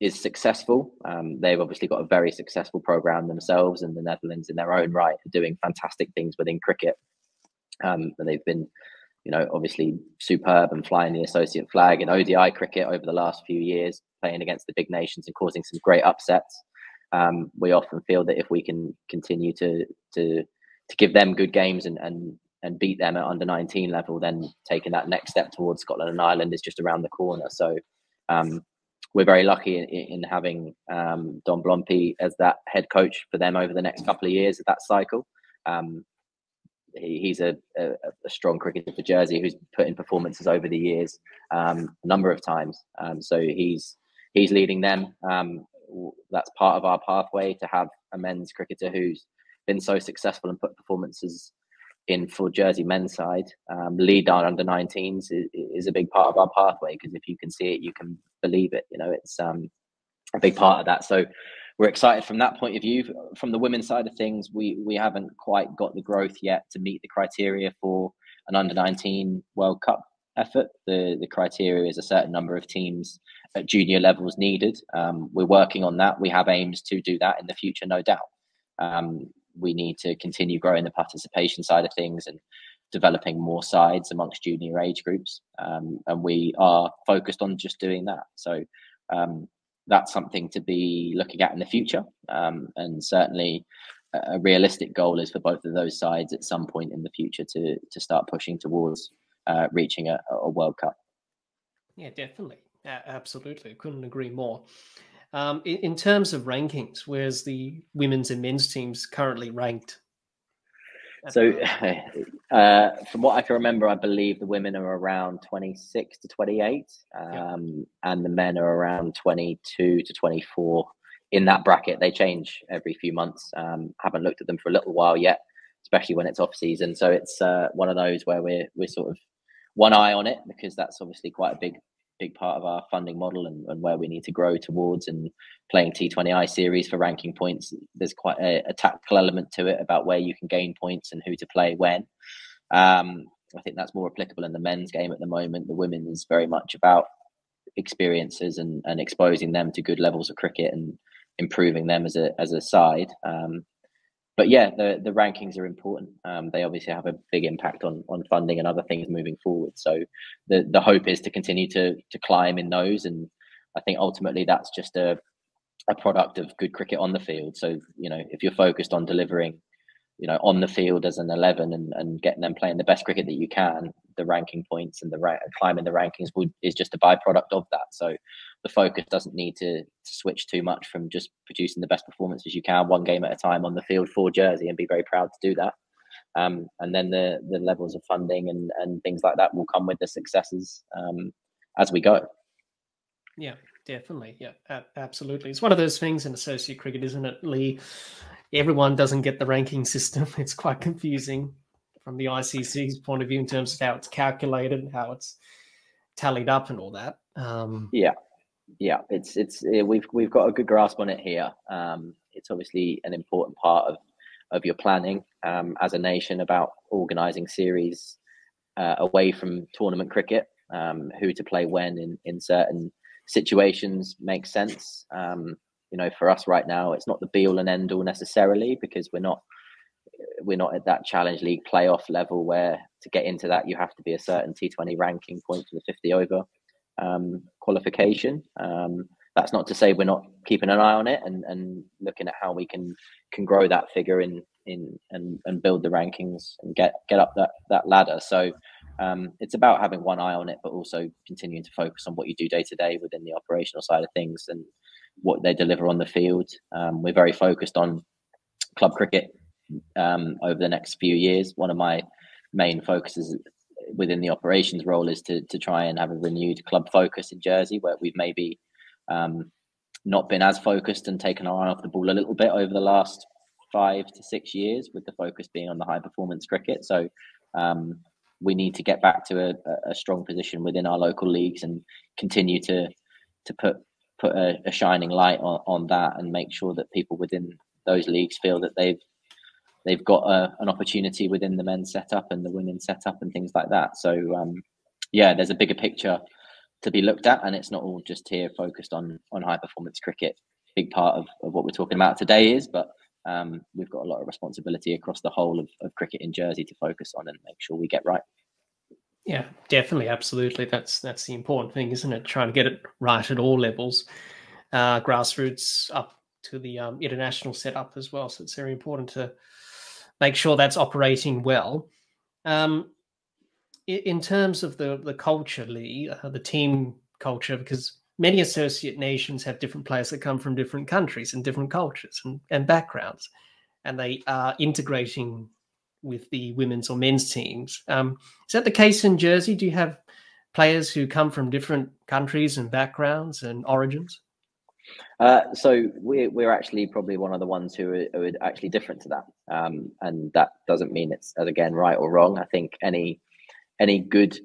is successful. They've obviously got a very successful program themselves, and the Netherlands in their own right are doing fantastic things within cricket. And they've been, obviously superb and flying the associate flag in ODI cricket over the last few years, playing against the big nations and causing some great upsets. We often feel that if we can continue to give them good games and beat them at under 19 level, then taking that next step towards Scotland and Ireland is just around the corner. So we're very lucky in having Don Blompe as that head coach for them over the next couple of years of that cycle. He's a strong cricketer for Jersey who's put in performances over the years a number of times. So he's leading them. That's part of our pathway to have a men's cricketer who's been so successful and put performances in for Jersey men's side. Lead our under 19s is a big part of our pathway, because if you can see it, you can believe it. It's a big part of that. So we're excited from that point of view. From the women's side of things, we haven't quite got the growth yet to meet the criteria for an under-19 World Cup effort. The criteria is a certain number of teams at junior levels needed. We're working on that. We have aims to do that in the future, no doubt. We need to continue growing the participation side of things and developing more sides amongst junior age groups. And we are focused on just doing that. So that's something to be looking at in the future. And certainly a realistic goal is for both of those sides at some point in the future to start pushing towards reaching a World Cup. Yeah, definitely. Absolutely. Couldn't agree more. In terms of rankings, where's the women's and men's teams currently ranked? So from what I can remember, I believe the women are around 26 to 28, and the men are around 22 to 24 in that bracket. They change every few months. Haven't looked at them for a little while yet, especially when it's off season. So it's one of those where we're sort of one eye on it, because that's obviously quite a big part of our funding model and where we need to grow towards. And playing T20I series for ranking points, there's quite a tactical element to it about where you can gain points and who to play when. I think that's more applicable in the men's game at the moment. The women is very much about experiences and exposing them to good levels of cricket and improving them as a side. But yeah, the rankings are important. They obviously have a big impact on funding and other things moving forward. So the hope is to continue to climb in those. And I think ultimately that's just a product of good cricket on the field. So, if you're focused on delivering, on the field as an 11 and getting them playing the best cricket that you can, the ranking points and the climbing the rankings is just a byproduct of that. So the focus doesn't need to switch too much from just producing the best performances you can one game at a time on the field for Jersey, and be very proud to do that. And then the levels of funding and things like that will come with the successes as we go. Yeah, definitely. Yeah, absolutely. It's one of those things in associate cricket, isn't it, Lee? Everyone doesn't get the ranking system. It's quite confusing from the ICC's point of view in terms of how it's calculated, how it's tallied up, and all that. Yeah, we've got a good grasp on it here. It's obviously an important part of your planning as a nation about organising series away from tournament cricket. Who to play when in certain situations makes sense. For us right now, it's not the be all and end all necessarily, because we're not at that Challenge League playoff level where to get into that you have to be a certain T20 ranking point for the 50 over qualification. That's not to say we're not keeping an eye on it and looking at how we can grow that figure and build the rankings and get up that ladder. So it's about having one eye on it, but also continuing to focus on what you do day to day within the operational side of things and what they deliver on the field. We're very focused on club cricket over the next few years. One of my main focuses within the operations role is to try and have a renewed club focus in Jersey, where we've maybe not been as focused and taken our eye off the ball a little bit over the last 5 to 6 years, with the focus being on the high performance cricket. So we need to get back to a strong position within our local leagues and continue to put a shining light on that, and make sure that people within those leagues feel that they've got an opportunity within the men's setup and the women's setup and things like that. So there's a bigger picture to be looked at, and it's not all just here focused on high performance cricket. Big part of what we're talking about today is, but we've got a lot of responsibility across the whole of cricket in Jersey to focus on and make sure we get right. Yeah, definitely, absolutely. That's the important thing, isn't it? Trying to get it right at all levels, grassroots up to the international setup as well. So it's very important to make sure that's operating well. In terms of the culture, Lee, the team culture, because many associate nations have different players that come from different countries and different cultures and backgrounds, and they are integrating with the women's or men's teams. Is that the case in Jersey? Do you have players who come from different countries and backgrounds and origins? So we're actually probably one of the ones who are actually different to that. And that doesn't mean it's, again, right or wrong. I think any good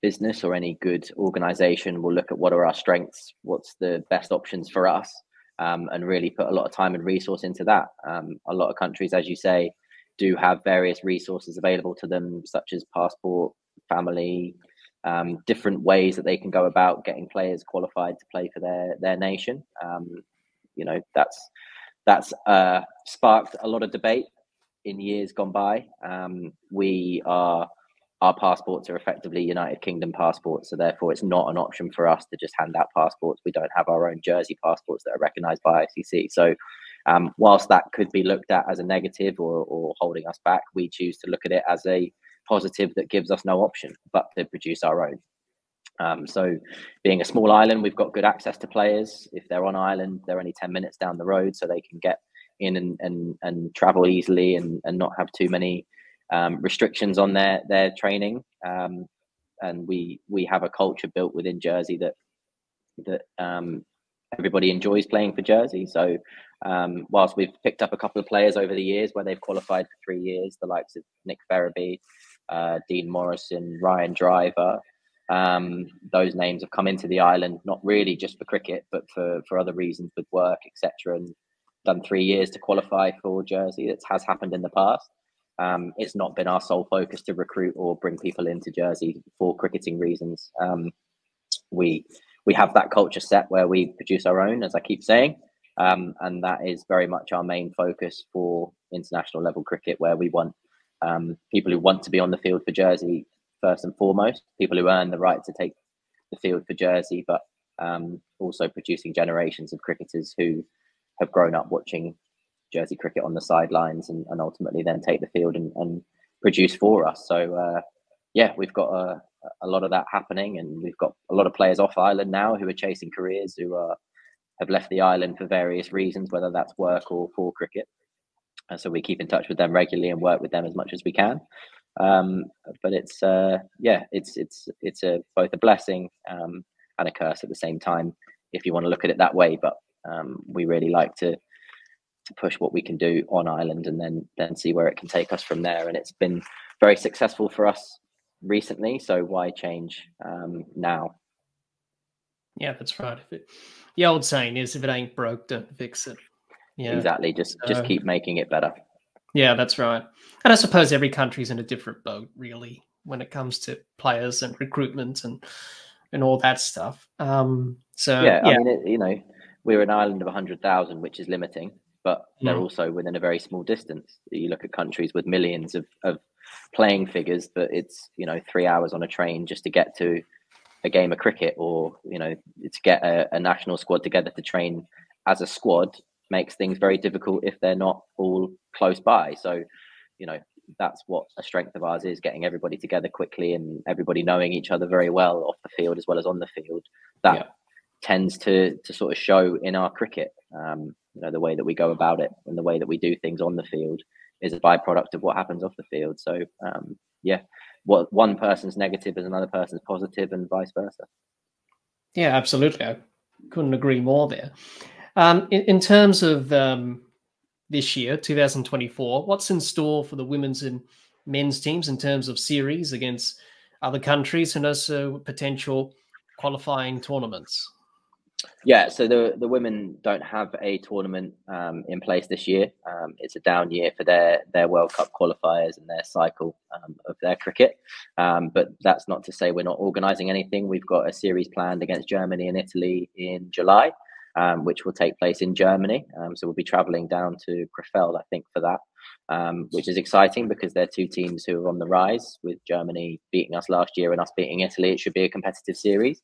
business or any good organization will look at what are our strengths, what's the best options for us, and really put a lot of time and resource into that. A lot of countries, as you say, do have various resources available to them, such as passport, family, different ways that they can go about getting players qualified to play for their nation. You know, that's sparked a lot of debate in years gone by. Our passports are effectively United Kingdom passports, so therefore it's not an option for us to just hand out passports. We don't have our own jersey passports that are recognised by ICC. So whilst that could be looked at as a negative or holding us back, we choose to look at it as a positive that gives us no option but to produce our own. So being a small island, we've got good access to players. If they're on island, they're only 10 minutes down the road, so they can get in and travel easily and not have too many restrictions on their training. And we have a culture built within Jersey that everybody enjoys playing for Jersey. So whilst we've picked up a couple of players over the years where they've qualified for 3 years, the likes of Nick Ferraby, Dean Morrison, Ryan Driver, those names have come into the island, not really just for cricket, but for other reasons with work, etc., and done 3 years to qualify for Jersey. It has happened in the past. It's not been our sole focus to recruit or bring people into Jersey for cricketing reasons. We have that culture set where we produce our own, as I keep saying, and that is very much our main focus for international level cricket, where we want people who want to be on the field for Jersey first and foremost, people who earn the right to take the field for Jersey, but also producing generations of cricketers who have grown up watching Jersey cricket on the sidelines and ultimately then take the field and produce for us. So we've got a lot of that happening, and we've got a lot of players off island now who are chasing careers, who have left the island for various reasons, whether that's work or for cricket. And so we keep in touch with them regularly and work with them as much as we can. But it's both a blessing and a curse at the same time, if you want to look at it that way. But we really like to push what we can do on island and then see where it can take us from there. And it's been very successful for us recently, so why change now? Yeah, that's right. The old saying is, if it ain't broke, don't fix it. Yeah, exactly. Just keep making it better. Yeah, that's right. And I suppose every country's in a different boat, really, when it comes to players and recruitment and all that stuff. I mean, we're an island of 100,000, which is limiting, but they're also within a very small distance. You look at countries with millions of playing figures, but it's 3 hours on a train just to get to a game of cricket, or to get a national squad together to train as a squad makes things very difficult if they're not all close by. So that's what a strength of ours is, getting everybody together quickly and everybody knowing each other very well off the field as well as on the field. That tends to sort of show in our cricket. The way that we go about it and the way that we do things on the field is a byproduct of what happens off the field. So what one person's negative is another person's positive, and vice versa. Yeah, absolutely. I couldn't agree more there. In terms of this year, 2024, what's in store for the women's and men's teams in terms of series against other countries and also potential qualifying tournaments? Yeah, so the women don't have a tournament in place this year. It's a down year for their World Cup qualifiers and their cycle of their cricket. But that's not to say we're not organising anything. We've got a series planned against Germany and Italy in July, which will take place in Germany. So we'll be travelling down to Krefeld, I think, for that, which is exciting because they're two teams who are on the rise, with Germany beating us last year and us beating Italy. It should be a competitive series.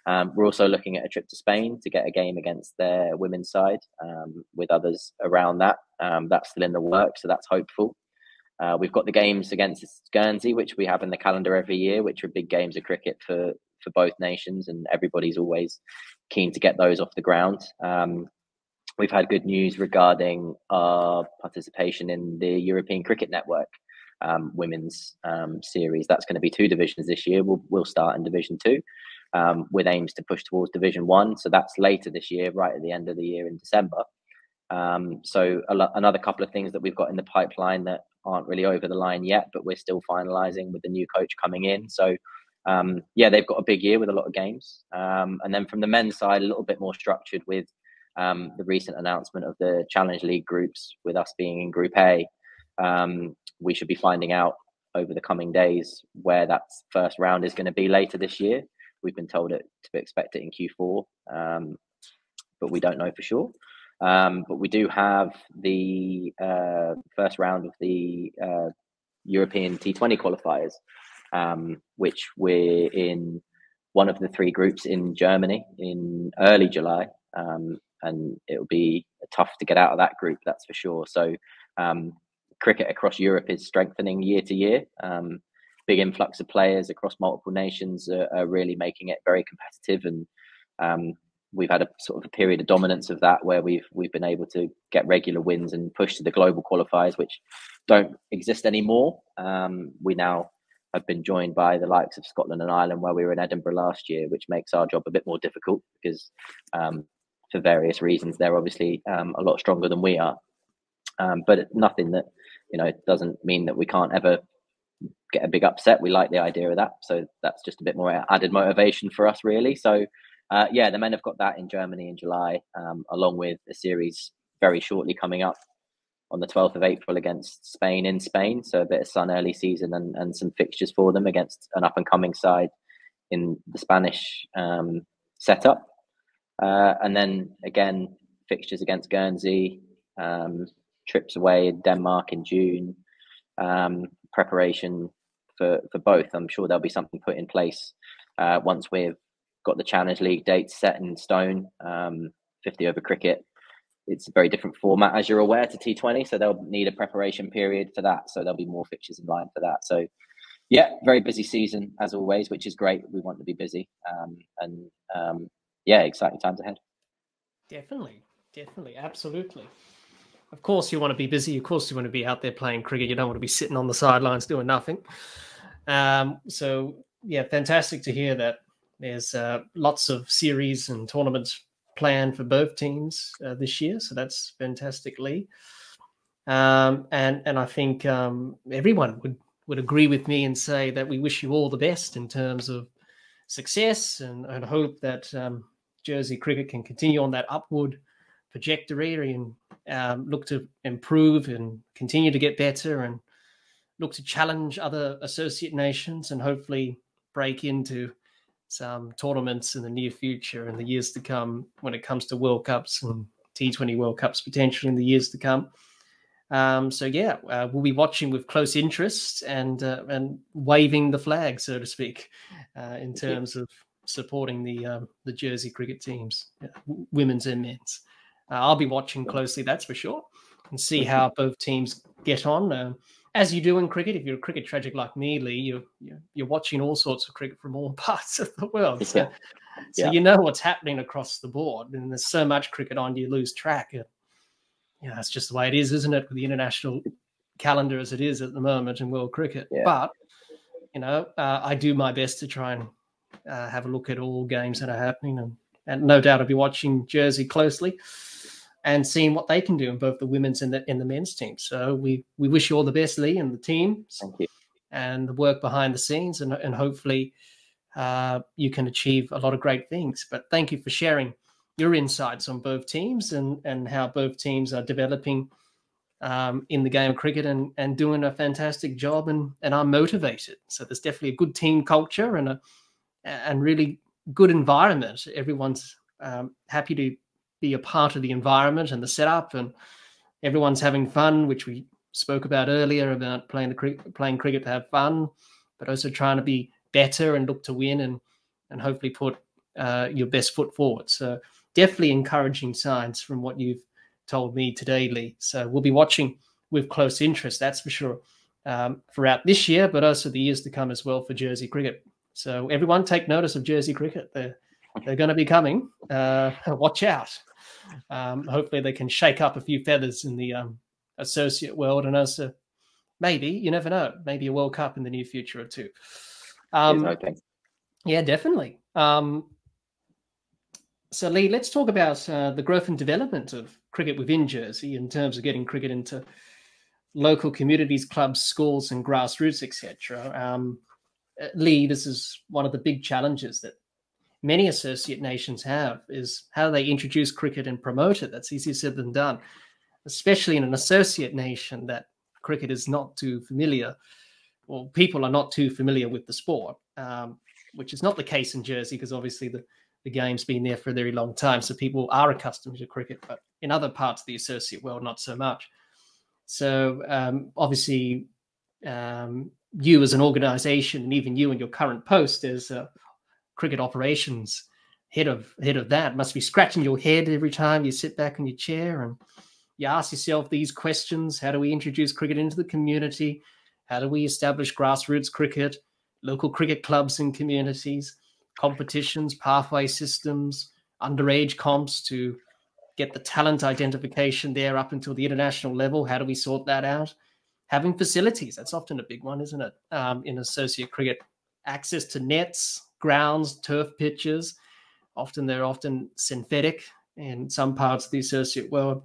We're also looking at a trip to Spain to get a game against their women's side, with others around that. That's still in the works, so that's hopeful. We've got the games against Guernsey, which we have in the calendar every year, which are big games of cricket for both nations, and everybody's always keen to get those off the ground. We've had good news regarding our participation in the European Cricket Network women's series. That's going to be 2 divisions this year. We'll start in Division 2. With aims to push towards Division 1. So that's later this year, right at the end of the year in December. So another couple of things that we've got in the pipeline that aren't really over the line yet, but we're still finalising with the new coach coming in. So they've got a big year with a lot of games. And then from the men's side, a little bit more structured with the recent announcement of the Challenge League groups, with us being in Group A, we should be finding out over the coming days where that first round is going to be later this year. We've been told it to expect it in Q4, but we don't know for sure. But we do have the first round of the European T20 qualifiers, which we're in one of the 3 groups in Germany in early July. And it'll be tough to get out of that group, that's for sure. So cricket across Europe is strengthening year to year. Big influx of players across multiple nations are really making it very competitive, and we've had a sort of a period of dominance of that, where we've been able to get regular wins and push to the global qualifiers, which don't exist anymore. We now have been joined by the likes of Scotland and Ireland, where we were in Edinburgh last year, which makes our job a bit more difficult because for various reasons they're obviously a lot stronger than we are. But nothing that, it doesn't mean that we can't ever get a big upset. We like the idea of that, so that's just a bit more added motivation for us, really. So the men have got that in Germany in July, along with a series very shortly coming up on the 12th of April against Spain in Spain. So a bit of sun early season and some fixtures for them against an up and coming side in the Spanish setup. And then again, fixtures against Guernsey, trips away in Denmark in June, preparation for both. I'm sure there'll be something put in place once we've got the Challenge League dates set in stone. 50 over cricket, it's a very different format, as you're aware, to T20, so they'll need a preparation period for that, so there'll be more fixtures in line for that. So very busy season as always, which is great. We want to be busy, exciting times ahead. Definitely, absolutely. Of course you want to be busy, of course you want to be out there playing cricket. You don't want to be sitting on the sidelines doing nothing. Fantastic to hear that there's lots of series and tournaments planned for both teams this year, so that's fantastic, Lee. And I think everyone would agree with me and say that we wish you all the best in terms of success, and hope that Jersey cricket can continue on that upward trajectory and look to improve and continue to get better, and look to challenge other associate nations, and hopefully break into some tournaments in the near future in the years to come, when it comes to World Cups and T20 World Cups potentially in the years to come. We'll be watching with close interest and waving the flag, so to speak, in terms of supporting the Jersey cricket teams, women's and men's. I'll be watching closely, that's for sure, and see how both teams get on. As you do in cricket, if you're a cricket tragic like me, Lee, you're watching all sorts of cricket from all parts of the world. So you know what's happening across the board, and there's so much cricket on, you lose track. That's just the way it is, isn't it, with the international calendar as it is at the moment in world cricket. But I do my best to try and have a look at all games that are happening, and no doubt I'll be watching Jersey closely and seeing what they can do in both the women's and the men's team. So we wish you all the best, Lee, and the team. Thank you. And the work behind the scenes, and hopefully you can achieve a lot of great things. But thank you for sharing your insights on both teams and how both teams are developing in the game of cricket and doing a fantastic job and are motivated. So there's definitely a good team culture and really good environment. Everyone's happy to be a part of the environment and the setup, and everyone's having fun, which we spoke about earlier, about playing cricket to have fun, but also trying to be better and look to win and hopefully put your best foot forward. So definitely encouraging signs from what you've told me today, Lee. So we'll be watching with close interest, that's for sure, throughout this year, but also the years to come as well for Jersey cricket. So everyone take notice of Jersey cricket. They're going to be coming. Watch out. Hopefully they can shake up a few feathers in the associate world, and also maybe, you never know, maybe a World Cup in the near future or two. Yeah, definitely. So Lee, let's talk about the growth and development of cricket within Jersey in terms of getting cricket into local communities, clubs, schools, and grassroots, etc. Lee, this is one of the big challenges that many associate nations have, is how they introduce cricket and promote it. That's easier said than done, especially in an associate nation that cricket is not too familiar, or people are not too familiar with the sport, which is not the case in Jersey, because obviously the game's been there for a very long time, so people are accustomed to cricket, but in other parts of the associate world, not so much. So obviously, you as an organization, and even you in your current post as cricket operations head of that, must be scratching your head every time you sit back in your chair and you ask yourself these questions. How do we introduce cricket into the community? How do we establish grassroots cricket, local cricket clubs in communities, competitions, pathway systems, underage comps to get the talent identification there up until the international level? How do we sort that out? Having facilities, that's often a big one, isn't it? In associate cricket, access to nets, grounds, turf pitches. They're often synthetic in some parts of the associate world,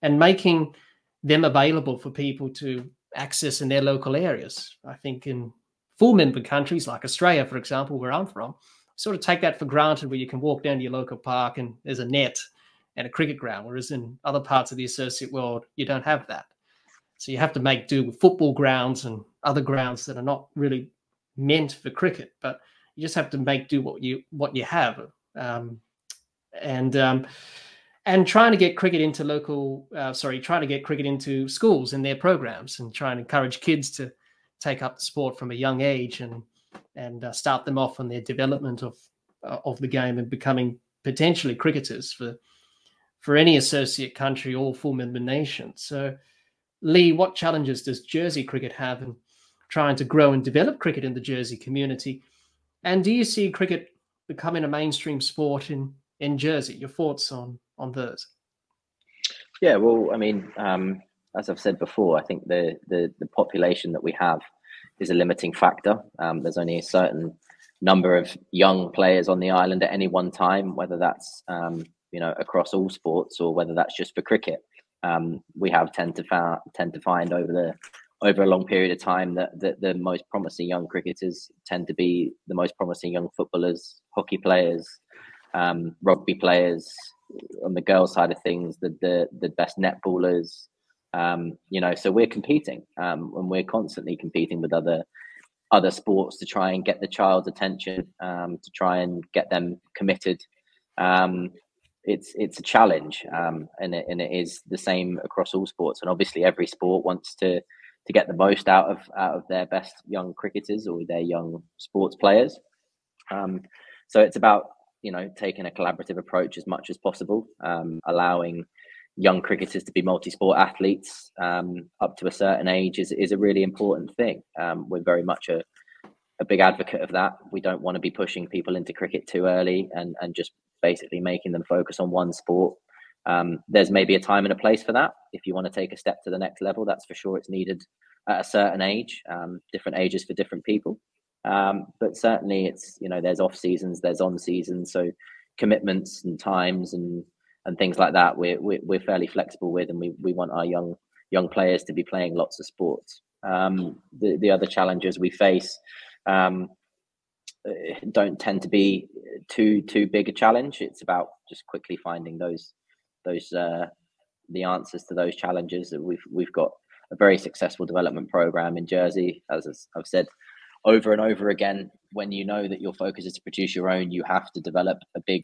and making them available for people to access in their local areas. I think in full member countries like Australia, for example, where I'm from, sort of take that for granted, where you can walk down to your local park and there's a net and a cricket ground, whereas in other parts of the associate world, you don't have that. So you have to make do with football grounds and other grounds that are not really meant for cricket, but you just have to make do what you have. And trying to get cricket into trying to get cricket into schools and their programs, and trying to encourage kids to take up the sport from a young age and start them off on their development of the game and becoming potentially cricketers for any associate country or full member nation. So, Lee, what challenges does Jersey cricket have in trying to grow and develop cricket in the Jersey community? And do you see cricket becoming a mainstream sport in Jersey? Your thoughts on those? Yeah, well, I mean, as I've said before, I think the population that we have is a limiting factor. There's only a certain number of young players on the island at any one time, whether that's across all sports or whether that's just for cricket. We have tend to find over a long period of time that the most promising young cricketers tend to be the most promising young footballers, hockey players, rugby players. On the girls' side of things, the best netballers. So we're competing, and we're constantly competing with other sports to try and get the child's attention, to try and get them committed. It's a challenge, and it is the same across all sports. And obviously, every sport wants to get the most out of their best young cricketers or their young sports players. So it's about taking a collaborative approach as much as possible, allowing young cricketers to be multi-sport athletes up to a certain age is a really important thing. We're very much a big advocate of that. We don't want to be pushing people into cricket too early and just basically making them focus on one sport. There's maybe a time and a place for that. If you want to take a step to the next level, that's for sure. It's needed at a certain age, different ages for different people. But certainly it's, there's off seasons, there's on seasons. So commitments and times and things like that, we're fairly flexible with, and we want our young players to be playing lots of sports. The other challenges we face don't tend to be too big a challenge. It's about just quickly finding the answers to those challenges. We've got a very successful development program in Jersey, as I've said over and over again. When you know that your focus is to produce your own, you have to develop a big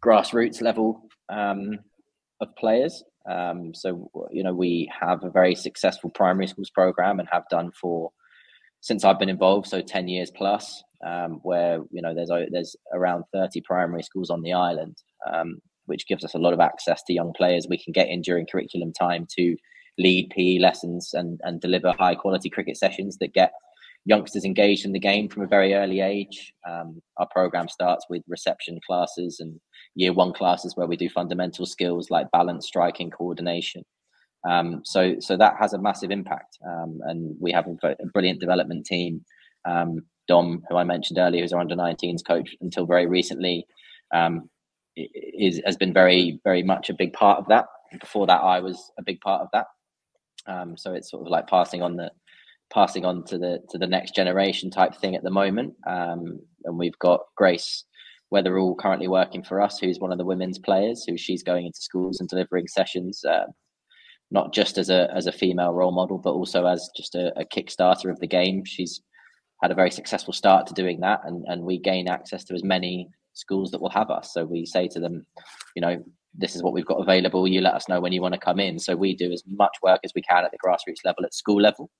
grassroots level of players. So we have a very successful primary schools program, and have done since I've been involved, so 10 years plus, where there's around 30 primary schools on the island, which gives us a lot of access to young players we can get in during curriculum time to lead PE lessons and deliver high quality cricket sessions that get youngsters engaged in the game from a very early age. Our program starts with reception classes and year one classes where we do fundamental skills like balance, striking, coordination. So that has a massive impact. And we have a brilliant development team. Dom, who I mentioned earlier, who's our under-19s coach until very recently, has been very, very much a big part of that. Before that, I was a big part of that. So it's sort of like passing on to the next generation type thing at the moment. And we've got Grace where they're all currently working for us, who's one of the women's players, who she's going into schools and delivering sessions, not just as a female role model, but also as just a kickstarter of the game. She's had a very successful start to doing that, and we gain access to as many schools that will have us. So we say to them, you know, this is what we've got available. You let us know when you want to come in. So we do as much work as we can at the grassroots level, at school level.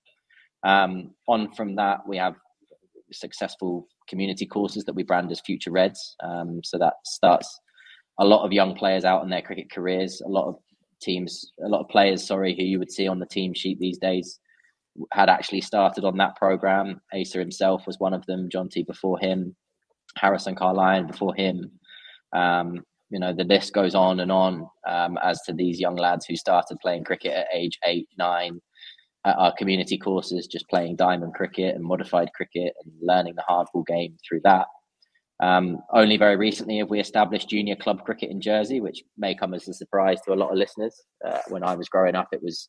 On from that, we have successful community courses that we brand as Future Reds. So that starts a lot of young players out in their cricket careers. A lot of players, who you would see on the team sheet these days had actually started on that program. Asa himself was one of them, John T before him, Harrison Carline before him. The list goes on and on as to these young lads who started playing cricket at age 8, 9, at our community courses, just playing diamond cricket and modified cricket and learning the hardball game through that. Only very recently have we established junior club cricket in Jersey, which may come as a surprise to a lot of listeners. When I was growing up, it was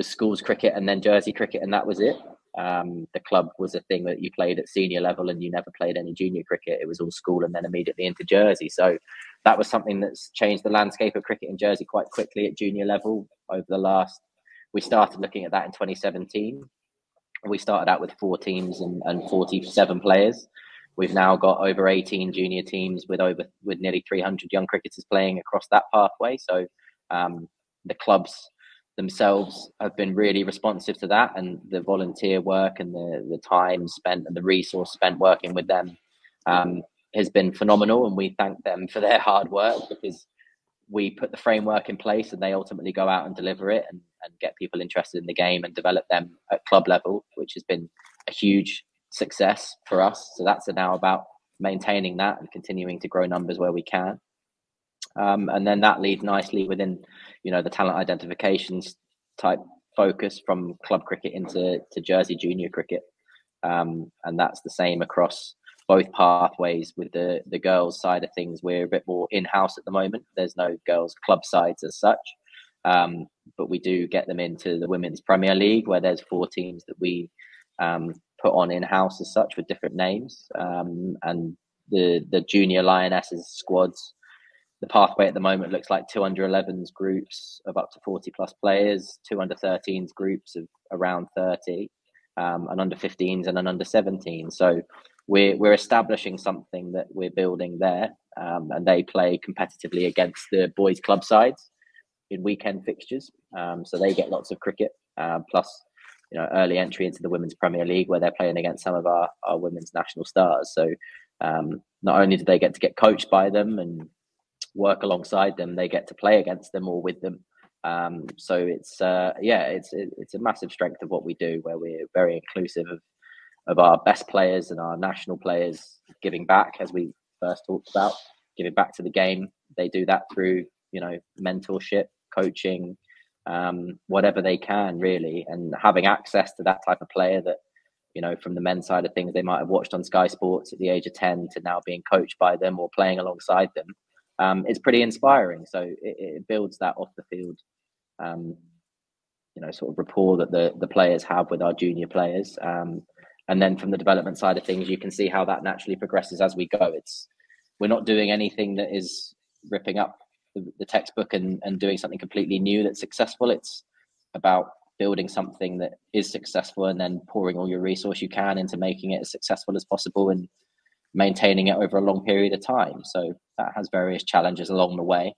schools cricket and then Jersey cricket, and that was it. The club was a thing that you played at senior level, and you never played any junior cricket. It was all school and then immediately into Jersey. So that was something that's changed the landscape of cricket in Jersey quite quickly at junior level over the last. We started looking at that in 2017. We started out with 4 teams and 47 players. We've now got over 18 junior teams with nearly 300 young cricketers playing across that pathway. So the clubs themselves have been really responsive to that, and the volunteer work and the time spent and the resource spent working with them has been phenomenal. And we thank them for their hard work, because we put the framework in place and they ultimately go out and deliver it and get people interested in the game and develop them at club level, which has been a huge success for us. So that's now about maintaining that and continuing to grow numbers where we can. And then that leads nicely within, the talent identifications type focus from club cricket into Jersey junior cricket. And that's the same across both pathways. With the girls side of things, we're a bit more in-house at the moment. There's no girls club sides as such. But we do get them into the Women's Premier League, where there's 4 teams that we put on in-house as such with different names. And the junior Lionesses squads, the pathway at the moment looks like 2 under-11s groups of up to 40 plus players, 2 under-13s groups of around 30, and under-15s and an under-17. So we're establishing something that we're building there, and they play competitively against the boys' club sides in weekend fixtures. So they get lots of cricket, plus early entry into the Women's Premier League, where they're playing against some of our women's national stars. So not only do they get to get coached by them and work alongside them, they get to play against them or with them. So it's a massive strength of what we do, where we're very inclusive of our best players and our national players giving back, as we first talked about, giving back to the game. They do that through mentorship, coaching, whatever they can really, and having access to that type of player that from the men's side of things, they might have watched on Sky Sports at the age of 10 to now being coached by them or playing alongside them. It's pretty inspiring. So it builds that off the field, sort of rapport that the players have with our junior players. And then from the development side of things, you can see how that naturally progresses as we go. We're not doing anything that is ripping up the textbook and doing something completely new that's successful. It's about building something that is successful and then pouring all your resource you can into making it as successful as possible and maintaining it over a long period of time. So that has various challenges along the way.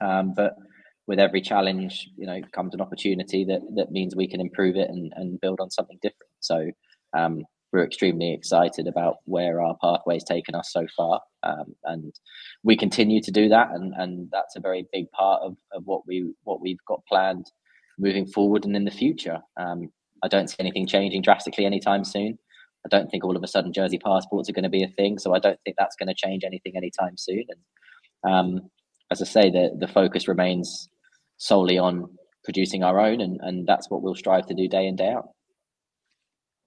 But with every challenge, comes an opportunity that means we can improve it and build on something different. So we're extremely excited about where our pathway's taken us so far. And we continue to do that. And that's a very big part of what we've got planned moving forward and in the future. I don't see anything changing drastically anytime soon. I don't think all of a sudden Jersey passports are going to be a thing. So I don't think that's going to change anything anytime soon. And as I say, the focus remains solely on producing our own. And that's what we'll strive to do day in, day out.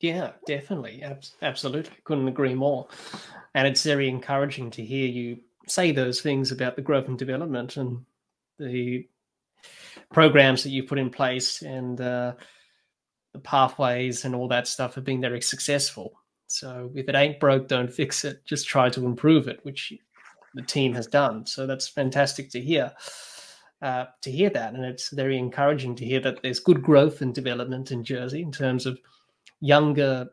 Yeah, definitely. Absolutely. Couldn't agree more. And it's very encouraging to hear you say those things about the growth and development and the programs that you put in place and the pathways and all that stuff have been very successful. So if it ain't broke, don't fix it. Just try to improve it, which the team has done. So that's fantastic to hear. That, and it's very encouraging to hear that there's good growth and development in Jersey in terms of younger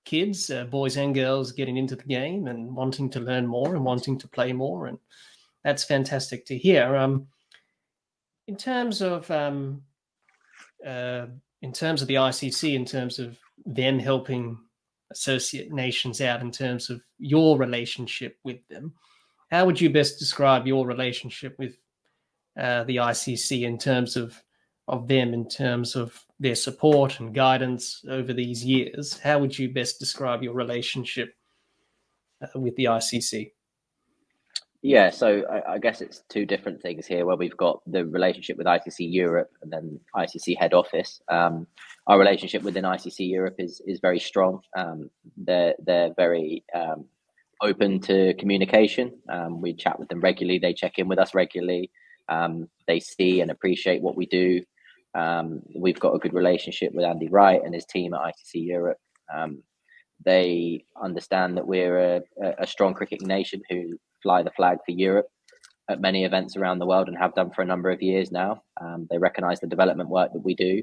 kids, boys and girls, getting into the game and wanting to learn more and wanting to play more, and that's fantastic to hear. In terms of the ICC, in terms of them helping associate nations out, in terms of your relationship with them, how would you best describe your relationship with the ICC in terms of them, in terms of their support and guidance over these years? How would you best describe your relationship with the ICC? Yeah, so I guess it's two different things here, where we've got the relationship with ICC Europe and then ICC head office. Our relationship within ICC Europe is very strong. They're very open to communication. We chat with them regularly. They check in with us regularly. They see and appreciate what we do. We've got a good relationship with Andy Wright and his team at ICC Europe. They understand that we're a strong cricketing nation who fly the flag for Europe at many events around the world and have done for a number of years now. They recognise the development work that we do.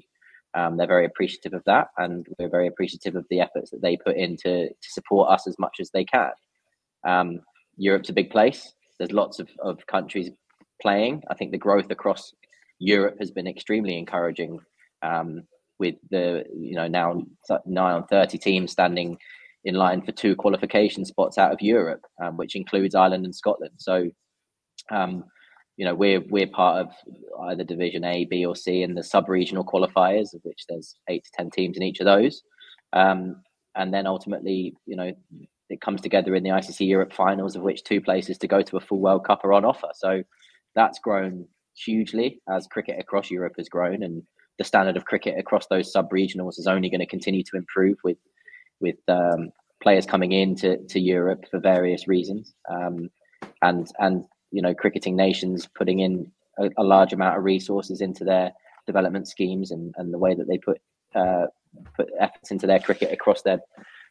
They're very appreciative of that, and we're very appreciative of the efforts that they put in to support us as much as they can. Europe's a big place. There's lots of countries playing. I think the growth across Europe has been extremely encouraging, with the now 9 on 30 teams standing in line for 2 qualification spots out of Europe, which includes Ireland and Scotland. So we're part of either Division A, B or C in the sub-regional qualifiers, of which there's 8 to 10 teams in each of those, and then ultimately it comes together in the ICC Europe finals, of which 2 places to go to a full World Cup are on offer. So that's grown hugely as cricket across Europe has grown, and the standard of cricket across those sub-regionals is only going to continue to improve with players coming into Europe for various reasons, and cricketing nations putting in a large amount of resources into their development schemes and the way that they put efforts into their cricket across their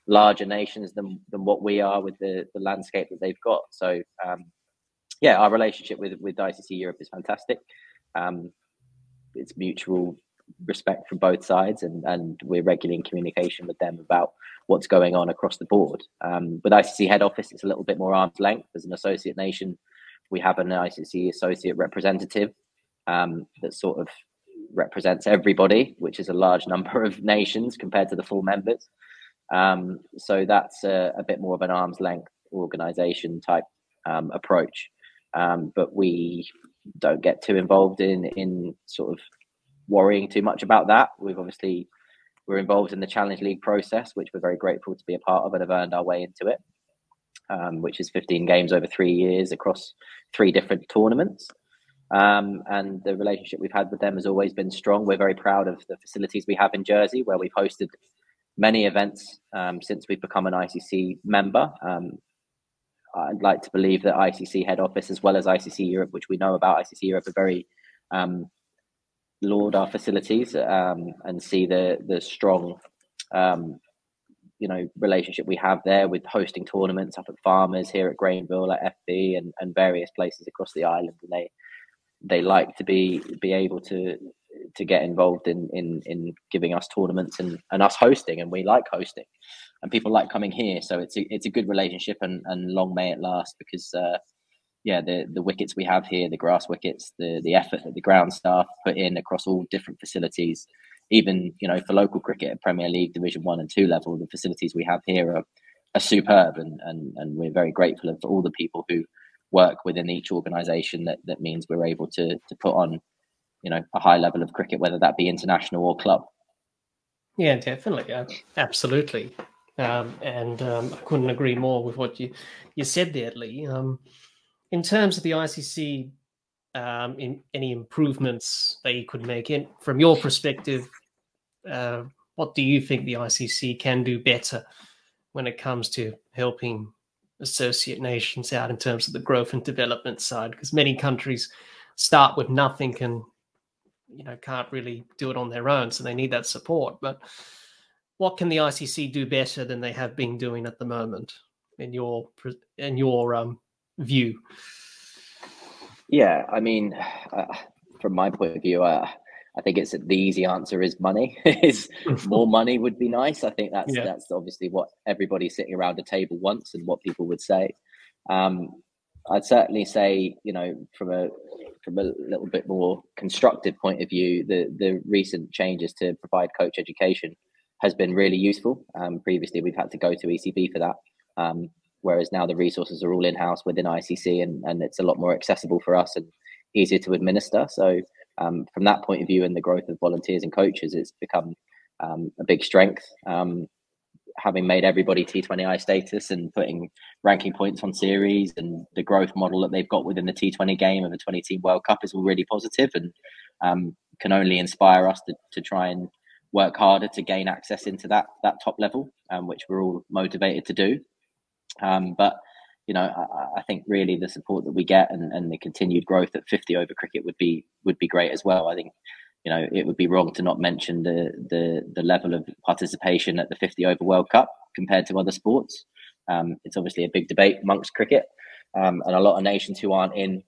larger nations than what we are with the landscape that they've got. So our relationship with ICC Europe is fantastic. It's mutual respect from both sides, and we're regularly in communication with them about what's going on across the board. With ICC head office, it's a little bit more arm's length. As an associate nation, we have an ICC associate representative that sort of represents everybody, which is a large number of nations compared to the full members. So that's a bit more of an arm's length organisation type approach. But we don't get too involved in sort of worrying too much about that. We're involved in the Challenge League process, which we're very grateful to be a part of and have earned our way into it, which is 15 games over 3 years across 3 different tournaments. And the relationship we've had with them has always been strong. We're very proud of the facilities we have in Jersey, where we've hosted many events since we've become an ICC member. I'd like to believe that ICC head office, as well as ICC Europe, which we know about ICC Europe, are very laud our facilities and see the strong relationship we have there with hosting tournaments up at Farmers, here at Grainville, at FB, and various places across the island. And they like to be able to get involved in giving us tournaments and us hosting, and we like hosting, and people like coming here. So it's a good relationship, and long may it last, because the wickets we have here, the grass wickets, the effort that the ground staff put in across all different facilities, even for local cricket at Premier League Division 1 and 2 level, the facilities we have here are superb, and we're very grateful for all the people who work within each organisation. That means we're able to put on a high level of cricket, whether that be international or club. Yeah, definitely. Absolutely. And I couldn't agree more with what you said there, Lee. In terms of the ICC, in any improvements they could make in, from your perspective, what do you think the ICC can do better when it comes to helping associate nations out in terms of the growth and development side? Because many countries start with nothing and can't really do it on their own, so they need that support. But what can the ICC do better than they have been doing at the moment, in your view? Yeah, I mean, from my point of view, I think it's the easy answer is money. Is more money would be nice. I think that's obviously what everybody sitting around the table wants and what people would say. I'd certainly say, you know, from a little bit more constructive point of view, the recent changes to provide coach education has been really useful. Previously, we've had to go to ECB for that, whereas now the resources are all in-house within ICC, and it's a lot more accessible for us and easier to administer. So from that point of view, and the growth of volunteers and coaches, it's become a big strength. Having made everybody T20I status and putting ranking points on series, and the growth model that they've got within the T20 game of a 20-team World Cup is all really positive, and can only inspire us to try and work harder to gain access into that top level, which we're all motivated to do. But you know, I think really the support that we get and the continued growth at 50 over cricket would be great as well. I think, you know, it would be wrong to not mention the level of participation at the 50 over World Cup compared to other sports. It's obviously a big debate amongst cricket, and a lot of nations who aren't in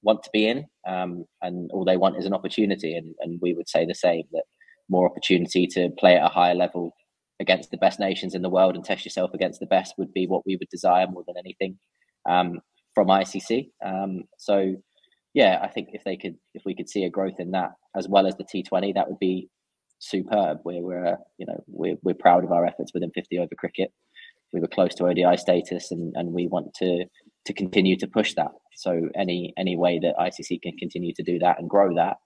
want to be in, and all they want is an opportunity. And we would say the same, that more opportunity to play at a higher level against the best nations in the world and test yourself against the best would be what we would desire more than anything from ICC. So yeah, I think if we could see a growth in that as well as the T20, that would be superb. We're proud of our efforts within 50 over cricket. We were close to ODI status, and we want to continue to push that. So any way that ICC can continue to do that and grow that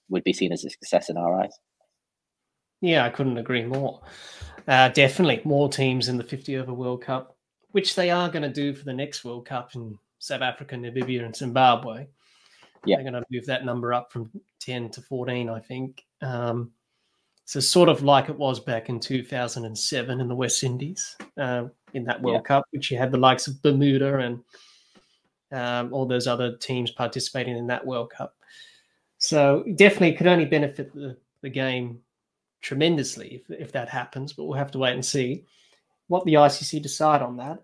would be seen as a success in our eyes. Yeah, I couldn't agree more. Definitely more teams in the 50 over World Cup, which they are going to do for the next World Cup in South Africa, Namibia, and Zimbabwe. Yeah, they're going to move that number up from 10 to 14, I think. So sort of like it was back in 2007 in the West Indies in that World Cup, which you had the likes of Bermuda and all those other teams participating in that World Cup. So definitely could only benefit the game tremendously if that happens, but we'll have to wait and see what the ICC decide on that.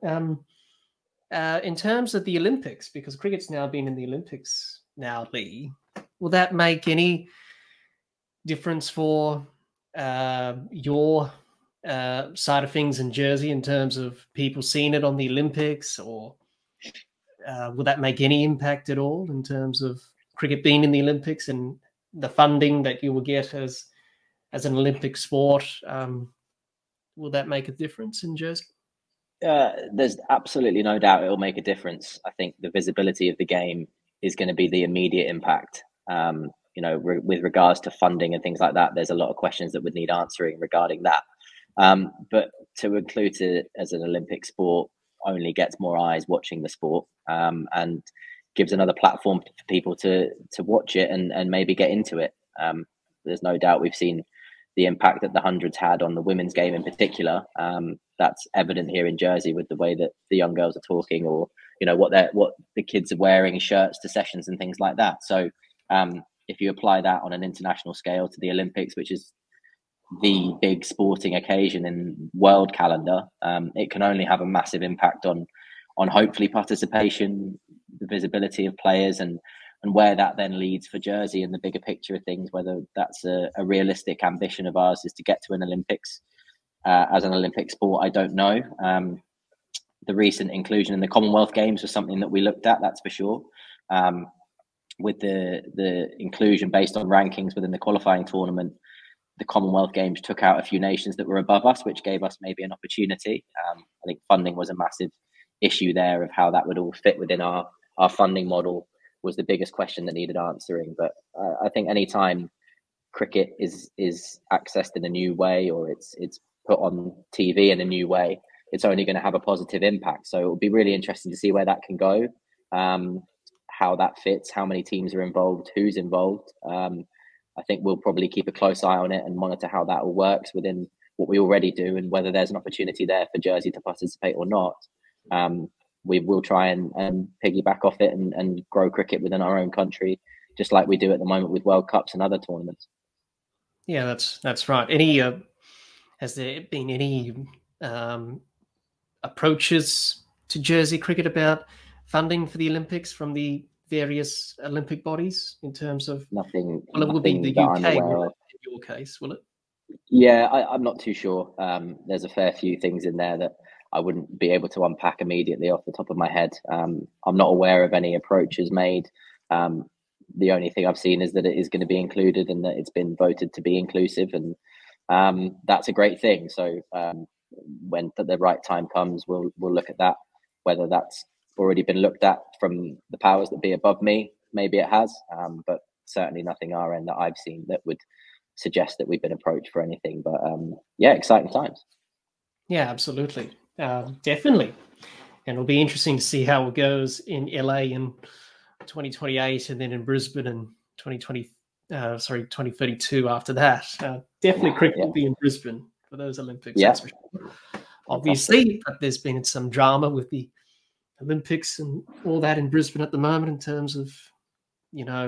In terms of the Olympics, because cricket's now been in the Olympics now, Lee, will that make any difference for your side of things in Jersey in terms of people seeing it on the Olympics, or will that make any impact at all in terms of cricket being in the Olympics and the funding that you will get as an Olympic sport? Will that make a difference in Jersey? There's absolutely no doubt it will make a difference. I think the visibility of the game is going to be the immediate impact. With regards to funding and things like that, there's a lot of questions that would need answering regarding that. But to include it as an Olympic sport only gets more eyes watching the sport, and gives another platform for people to watch it and maybe get into it. There's no doubt we've seen the impact that the hundreds had on the women's game in particular. That's evident here in Jersey with the way that the young girls are talking, or what the kids are wearing, shirts to sessions and things like that. So if you apply that on an international scale to the Olympics, which is the big sporting occasion in world calendar, it can only have a massive impact on hopefully participation, the visibility of players, and where that then leads for Jersey in the bigger picture of things. Whether that's a realistic ambition of ours is to get to an Olympics as an Olympic sport, I don't know. The recent inclusion in the Commonwealth Games was something that we looked at, that's for sure. With the inclusion based on rankings within the qualifying tournament, the Commonwealth Games took out a few nations that were above us, which gave us maybe an opportunity. I think funding was a massive issue there of how that would all fit within our funding model was the biggest question that needed answering. But I think anytime cricket is accessed in a new way, or it's put on TV in a new way, it's only going to have a positive impact. So it will be really interesting to see where that can go, how that fits, how many teams are involved, who's involved. I think we'll probably keep a close eye on it and monitor how that all works within what we already do, and whether there's an opportunity there for Jersey to participate or not. We will try and piggyback off it and grow cricket within our own country, just like we do at the moment with World Cups and other tournaments. Yeah, that's right. has there been any approaches to Jersey cricket about funding for the Olympics from the various Olympic bodies in terms of Nothing. Well, it will be the that I'm UK, aware will of. it, in your case, will it? Yeah, I'm not too sure. There's a fair few things in there that I wouldn't be able to unpack immediately off the top of my head. I'm not aware of any approaches made. The only thing I've seen is that it is going to be included and that it's been voted to be inclusive, and that's a great thing. So when the right time comes, we'll look at that. Whether that's already been looked at from the powers that be above me, maybe it has, but certainly nothing our end that I've seen that would suggest that we've been approached for anything. But yeah, exciting times. Yeah, absolutely. Definitely. And it'll be interesting to see how it goes in LA in 2028 and then in Brisbane in 2032 after that. Definitely cricket will be in Brisbane for those Olympics. Yeah. That's for sure. Obviously, but there's been some drama with the Olympics and all that in Brisbane at the moment in terms of,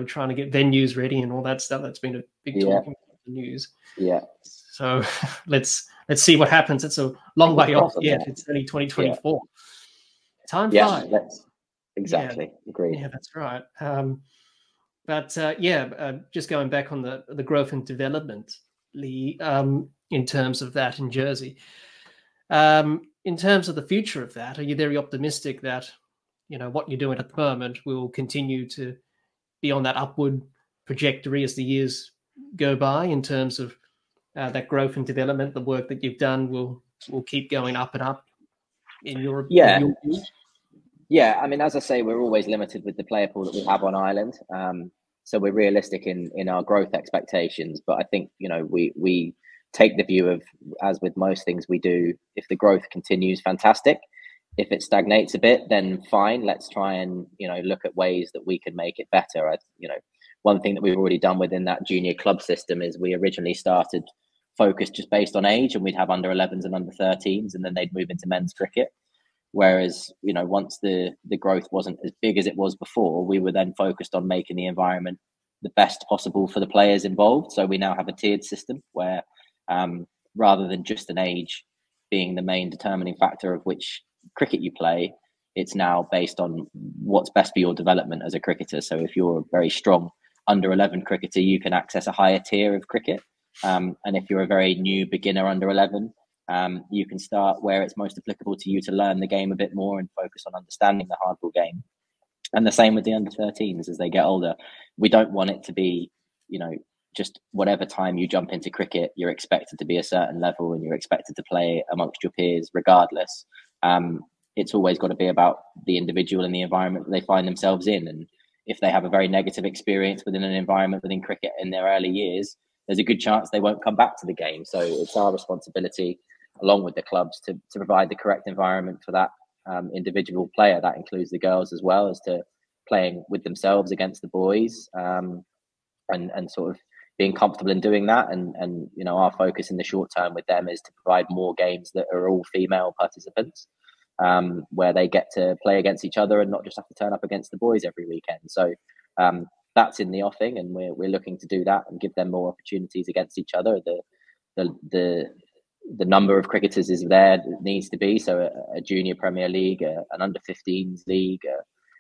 trying to get venues ready and all that stuff. That's been a big talking point in the news. Yeah. So let's see what happens. It's a long way off yet. It's only 2024. Yeah. Time flies. Exactly. Yeah. Agreed. Yeah, that's right. Just going back on the growth and development, Lee, in terms of that in Jersey. In terms of the future of that, are you very optimistic that, what you're doing at the moment will continue to be on that upward trajectory as the years go by in terms of that growth and development? The work that you've done will keep going up and up in your view? Yeah, I mean, as I say, we're always limited with the player pool that we have on Ireland. So we're realistic in our growth expectations. But I think, we take the view of, as with most things we do, if the growth continues, fantastic. If it stagnates a bit, then fine. Let's try and, look at ways that we can make it better. One thing that we've already done within that junior club system is we originally started focused just based on age, and we'd have under 11s and under 13s, and then they'd move into men's cricket. Whereas, once the growth wasn't as big as it was before, we were then focused on making the environment the best possible for the players involved. So we now have a tiered system where rather than just an age being the main determining factor of which cricket you play, it's now based on what's best for your development as a cricketer. So if you're a very strong under 11 cricketer, you can access a higher tier of cricket. And if you're a very new beginner under 11, you can start where it's most applicable to you to learn the game a bit more and focus on understanding the hardball game. And the same with the under 13s as they get older. We don't want it to be, just whatever time you jump into cricket, you're expected to be a certain level and you're expected to play amongst your peers regardless. It's always got to be about the individual and the environment that they find themselves in. And if they have a very negative experience within an environment within cricket in their early years, there's a good chance they won't come back to the game. So it's our responsibility, along with the clubs, to provide the correct environment for that individual player. That includes the girls as well, as to playing with themselves against the boys, and sort of being comfortable in doing that. And our focus in the short term with them is to provide more games that are all female participants, where they get to play against each other and not just have to turn up against the boys every weekend. So that's in the offing, and we're looking to do that and give them more opportunities against each other. The number of cricketers is there that needs to be. So a junior Premier League, an under 15s league,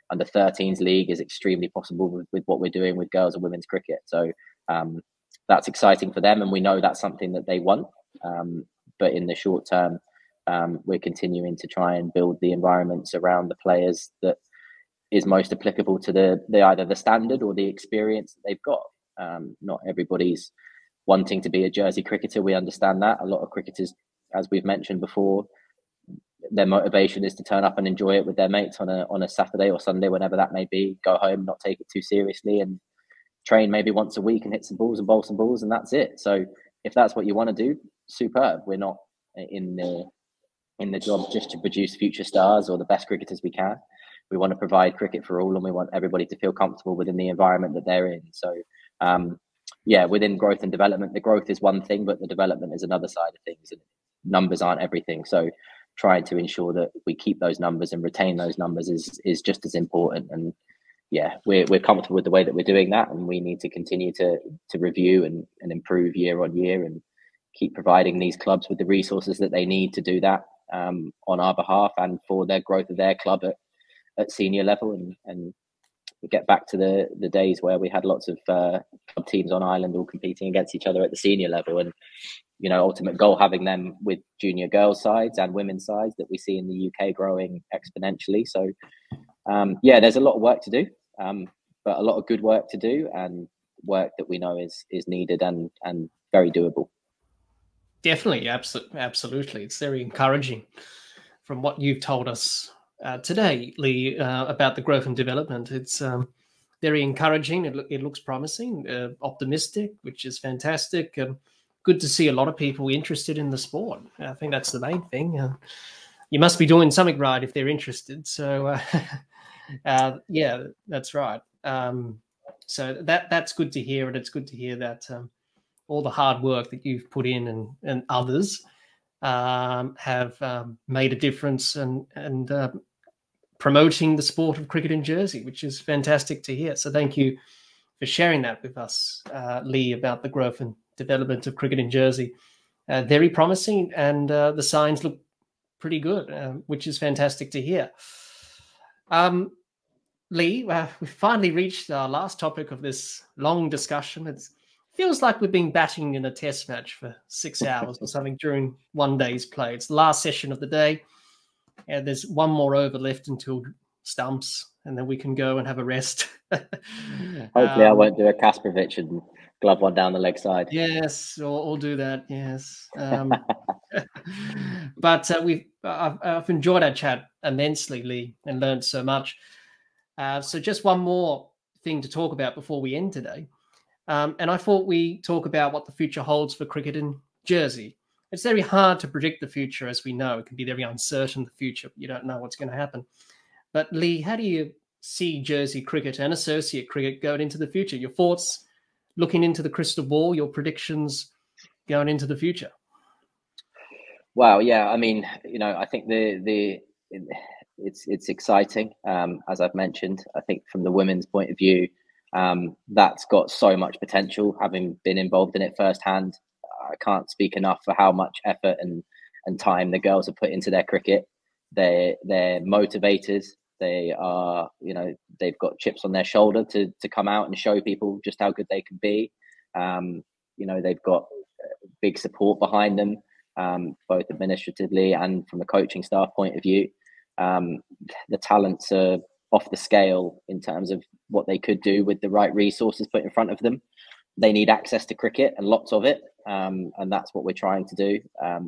under 13s league is extremely possible with what we're doing with girls and women's cricket. So that's exciting for them, and we know that's something that they want. But in the short term, we're continuing to try and build the environments around the players that is most applicable to the either the standard or the experience that they've got. Not everybody's wanting to be a Jersey cricketer. We understand that. A lot of cricketers, as we've mentioned before, their motivation is to turn up and enjoy it with their mates on a Saturday or Sunday, whenever that may be, go home, not take it too seriously, and train maybe once a week and hit some balls and bowl some balls, and that's it. So if that's what you want to do, superb. We're not in the job just to produce future stars or the best cricketers we can. We want to provide cricket for all, and we want everybody to feel comfortable within the environment that they're in. So within growth and development, the growth is one thing, but the development is another side of things, and numbers aren't everything. So trying to ensure that we keep those numbers and retain those numbers is just as important. And we're comfortable with the way that we're doing that, and we need to continue to review and improve year on year and keep providing these clubs with the resources that they need to do that on our behalf and for their growth of their club at senior level, and we get back to the days where we had lots of club teams on Ireland all competing against each other at the senior level, and ultimate goal having them with junior girls sides and women's sides that we see in the UK growing exponentially. So there's a lot of work to do, but a lot of good work to do, and work that we know is needed and very doable. Definitely, absolutely. It's very encouraging from what you've told us today, Lee, about the growth and development. It's very encouraging. It looks promising, optimistic, which is fantastic. Good to see a lot of people interested in the sport. I think that's the main thing. You must be doing something right if they're interested. So, that's right. So that's good to hear, and it's good to hear that all the hard work that you've put in and others have made a difference and promoting the sport of cricket in Jersey, which is fantastic to hear. So thank you for sharing that with us, Lee, about the growth and development of cricket in Jersey. Very promising, and the signs look pretty good, which is fantastic to hear. Lee, we finally reached our last topic of this long discussion. It feels like we've been batting in a test match for 6 hours or something during one day's play. It's the last session of the day. And there's one more over left until stumps, and then we can go and have a rest. Hopefully I won't do a Kasparovich and glove one down the leg side. Yes, or do that, yes. But I've enjoyed our chat immensely, Lee, and learned so much. So just one more thing to talk about before we end today. And I thought we talk about what the future holds for cricket in Jersey. It's very hard to predict the future, as we know. It can be very uncertain, the future. You don't know what's going to happen. But Lee, how do you see Jersey cricket and associate cricket going into the future? Your thoughts looking into the crystal ball, your predictions going into the future? Wow, yeah. I mean, I think it's exciting. As I've mentioned, I think from the women's point of view, that's got so much potential. Having been involved in it firsthand, I can't speak enough for how much effort and time the girls have put into their cricket. They're motivators. They are, they've got chips on their shoulder to come out and show people just how good they can be. They've got big support behind them, both administratively and from a coaching staff point of view. The talents are off the scale in terms of what they could do with the right resources put in front of them. They need access to cricket and lots of it, and that's what we're trying to do.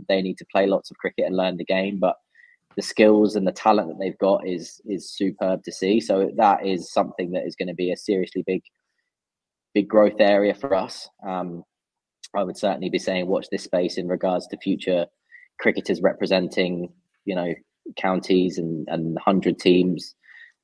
They need to play lots of cricket and learn the game, but the skills and the talent that they've got is superb to see. So that is something that is going to be a seriously big growth area for us. I would certainly be saying watch this space in regards to future cricketers representing, counties and 100 teams.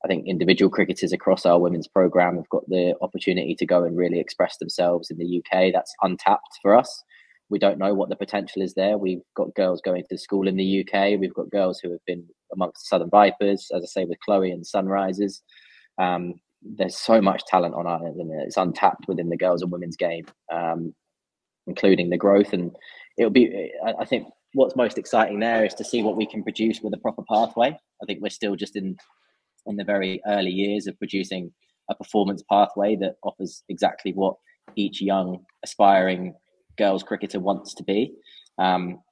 I think individual cricketers across our women's program have got the opportunity to go and really express themselves in the UK. That's untapped for us. We don't know what the potential is there. We've got girls going to school in the UK. We've got girls who have been amongst the Southern Vipers, as I say, with Chloe and Sunrisers. There's so much talent on Ireland, and it's untapped within the girls and women's game, including the growth. And it'll be, I think, what's most exciting there is to see what we can produce with a proper pathway. I think we're still just in the very early years of producing a performance pathway that offers exactly what each young aspiring girls cricketer wants to be.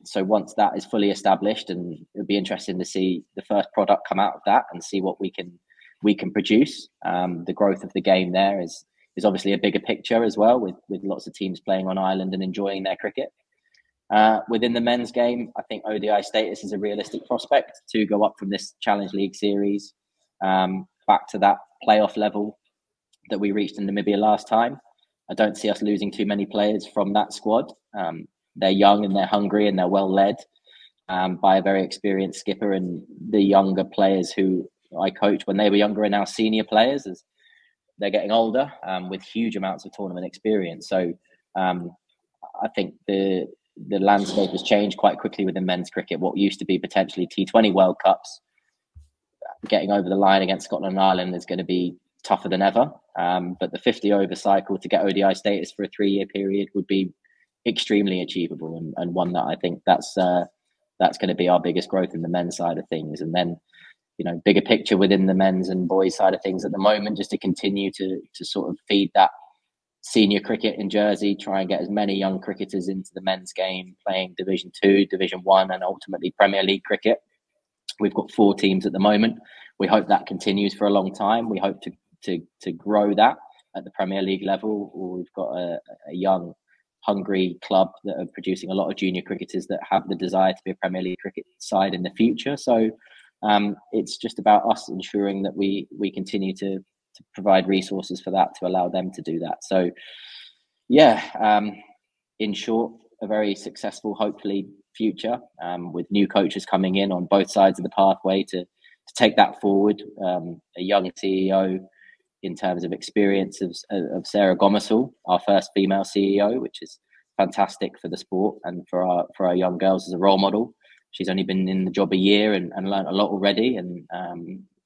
So once that is fully established, and it'll be interesting to see the first product come out of that and see what we can produce. The growth of the game there is obviously a bigger picture as well, with lots of teams playing on Ireland and enjoying their cricket. Within the men's game, I think ODI status is a realistic prospect to go up from this Challenge League series back to that playoff level that we reached in Namibia last time. I don't see us losing too many players from that squad. They're young and they're hungry and they're well led by a very experienced skipper, and the younger players who I coached when they were younger are now senior players as they're getting older with huge amounts of tournament experience. So I think the landscape has changed quite quickly within men's cricket. What used to be potentially T20 World Cups, getting over the line against Scotland and Ireland is going to be tougher than ever. But the 50 over cycle to get ODI status for a 3-year period would be extremely achievable, and one that I think that's going to be our biggest growth in the men's side of things. And then, bigger picture within the men's and boys side of things at the moment, just to continue to sort of feed that senior cricket in Jersey, try and get as many young cricketers into the men's game, playing Division 2, Division 1, and ultimately Premier League cricket. We've got 4 teams at the moment. We hope that continues for a long time. We hope to grow that at the Premier League level. We've got a young, hungry club that are producing a lot of junior cricketers that have the desire to be a Premier League cricket side in the future. So it's just about us ensuring that we continue to provide resources for that, to allow them to do that. So in short, a very successful, hopefully, future with new coaches coming in on both sides of the pathway to take that forward. A young CEO in terms of experience of Sarah Gomersall, our first female CEO, which is fantastic for the sport and for our young girls as a role model. She's only been in the job a year and learned a lot already, and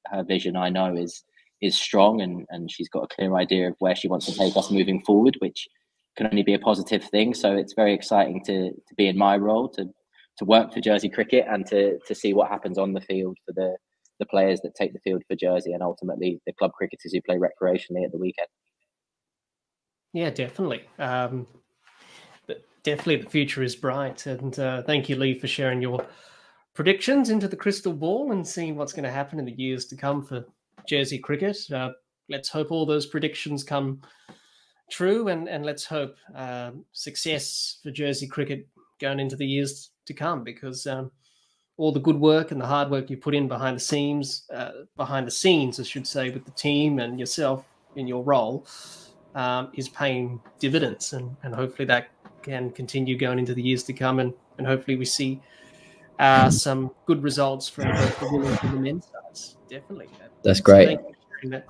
her vision, I know, is strong, and she's got a clear idea of where she wants to take us moving forward, which can only be a positive thing. So it's very exciting to be in my role, to work for Jersey Cricket, and to see what happens on the field for the players that take the field for Jersey, and ultimately the club cricketers who play recreationally at the weekend. Yeah, definitely. Definitely the future is bright. And thank you, Lee, for sharing your predictions into the crystal ball and seeing what's going to happen in the years to come for Jersey cricket. Let's hope all those predictions come true, and let's hope success for Jersey cricket going into the years to come, because all the good work and the hard work you put in behind the scenes, I should say, with the team and yourself in your role, is paying dividends, and hopefully that can continue going into the years to come, and hopefully we see some good results from both the women's and the men's sides. Definitely. That's great. So thank you for sharing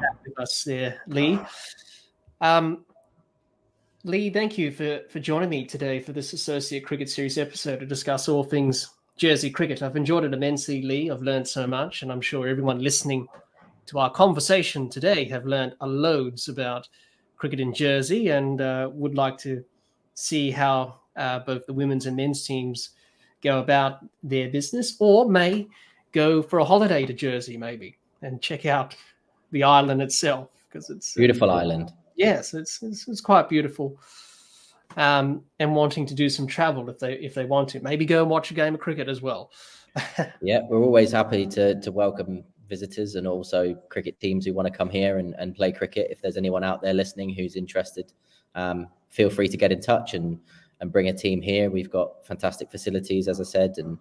that with us there, Lee. Lee, thank you for joining me today for this Associate Cricket Series episode to discuss all things Jersey cricket. I've enjoyed it immensely, Lee. I've learned so much, and I'm sure everyone listening to our conversation today have learned loads about cricket in Jersey, and would like to see how both the women's and men's teams go about their business, or may go for a holiday to Jersey maybe and check out the island itself, because it's beautiful island. Yes, it's quite beautiful. And wanting to do some travel if they want to, maybe go and watch a game of cricket as well. Yeah, we're always happy to welcome visitors, and also cricket teams who want to come here and play cricket. If there's anyone out there listening who's interested, feel free to get in touch and bring a team here. We've got fantastic facilities, as I said, and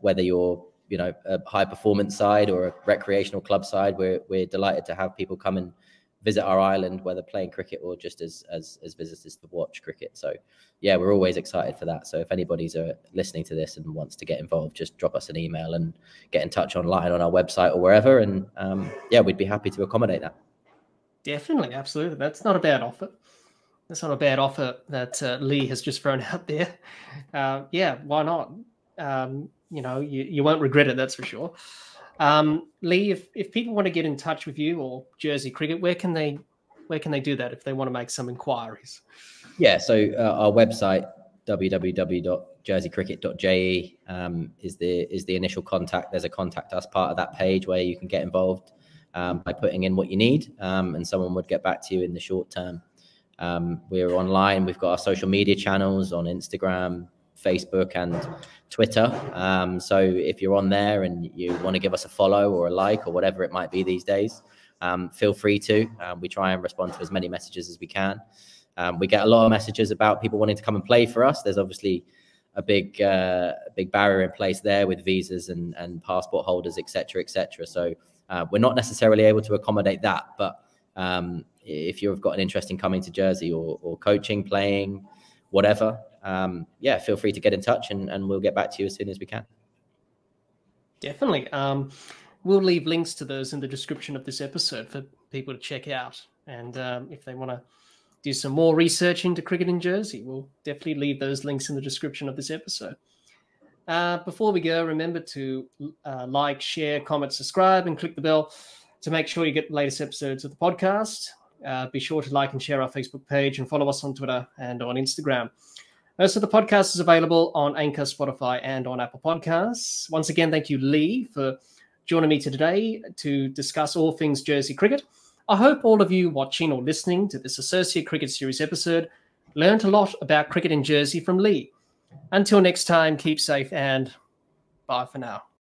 whether you're a high performance side or a recreational club side, we're delighted to have people come and visit our island, whether playing cricket or just as visitors to watch cricket. So yeah, we're always excited for that. So if anybody's listening to this and wants to get involved, just drop us an email and get in touch online on our website or wherever, and we'd be happy to accommodate that. Definitely, absolutely. That's not a bad offer. That's not a bad offer that Lee has just thrown out there. Why not? You won't regret it, that's for sure. Lee, if people want to get in touch with you or Jersey Cricket, where can they do that if they want to make some inquiries? Yeah, so our website, www.jerseycricket.je, is the initial contact. There's a contact us part of that page where you can get involved by putting in what you need, and someone would get back to you in the short term. We're online. We've got our social media channels on Instagram, Facebook, and Twitter. So if you're on there and you want to give us a follow or a like or whatever it might be these days, feel free to. We try and respond to as many messages as we can. We get a lot of messages about people wanting to come and play for us. There's obviously a big barrier in place there with visas and passport holders, etc. So we're not necessarily able to accommodate that. But if you've got an interest in coming to Jersey or coaching, playing, whatever, feel free to get in touch and we'll get back to you as soon as we can. Definitely. We'll leave links to those in the description of this episode for people to check out. And if they want to do some more research into cricket in Jersey, we'll definitely leave those links in the description of this episode. Before we go, remember to like, share, comment, subscribe, and click the bell to make sure you get the latest episodes of the podcast. Be sure to like and share our Facebook page and follow us on Twitter and on Instagram. So the podcast is available on Anchor, Spotify, and on Apple Podcasts. Once again, thank you, Lee, for joining me today to discuss all things Jersey cricket. I hope all of you watching or listening to this Associate Cricket Series episode learned a lot about cricket in Jersey from Lee. Until next time, keep safe and bye for now.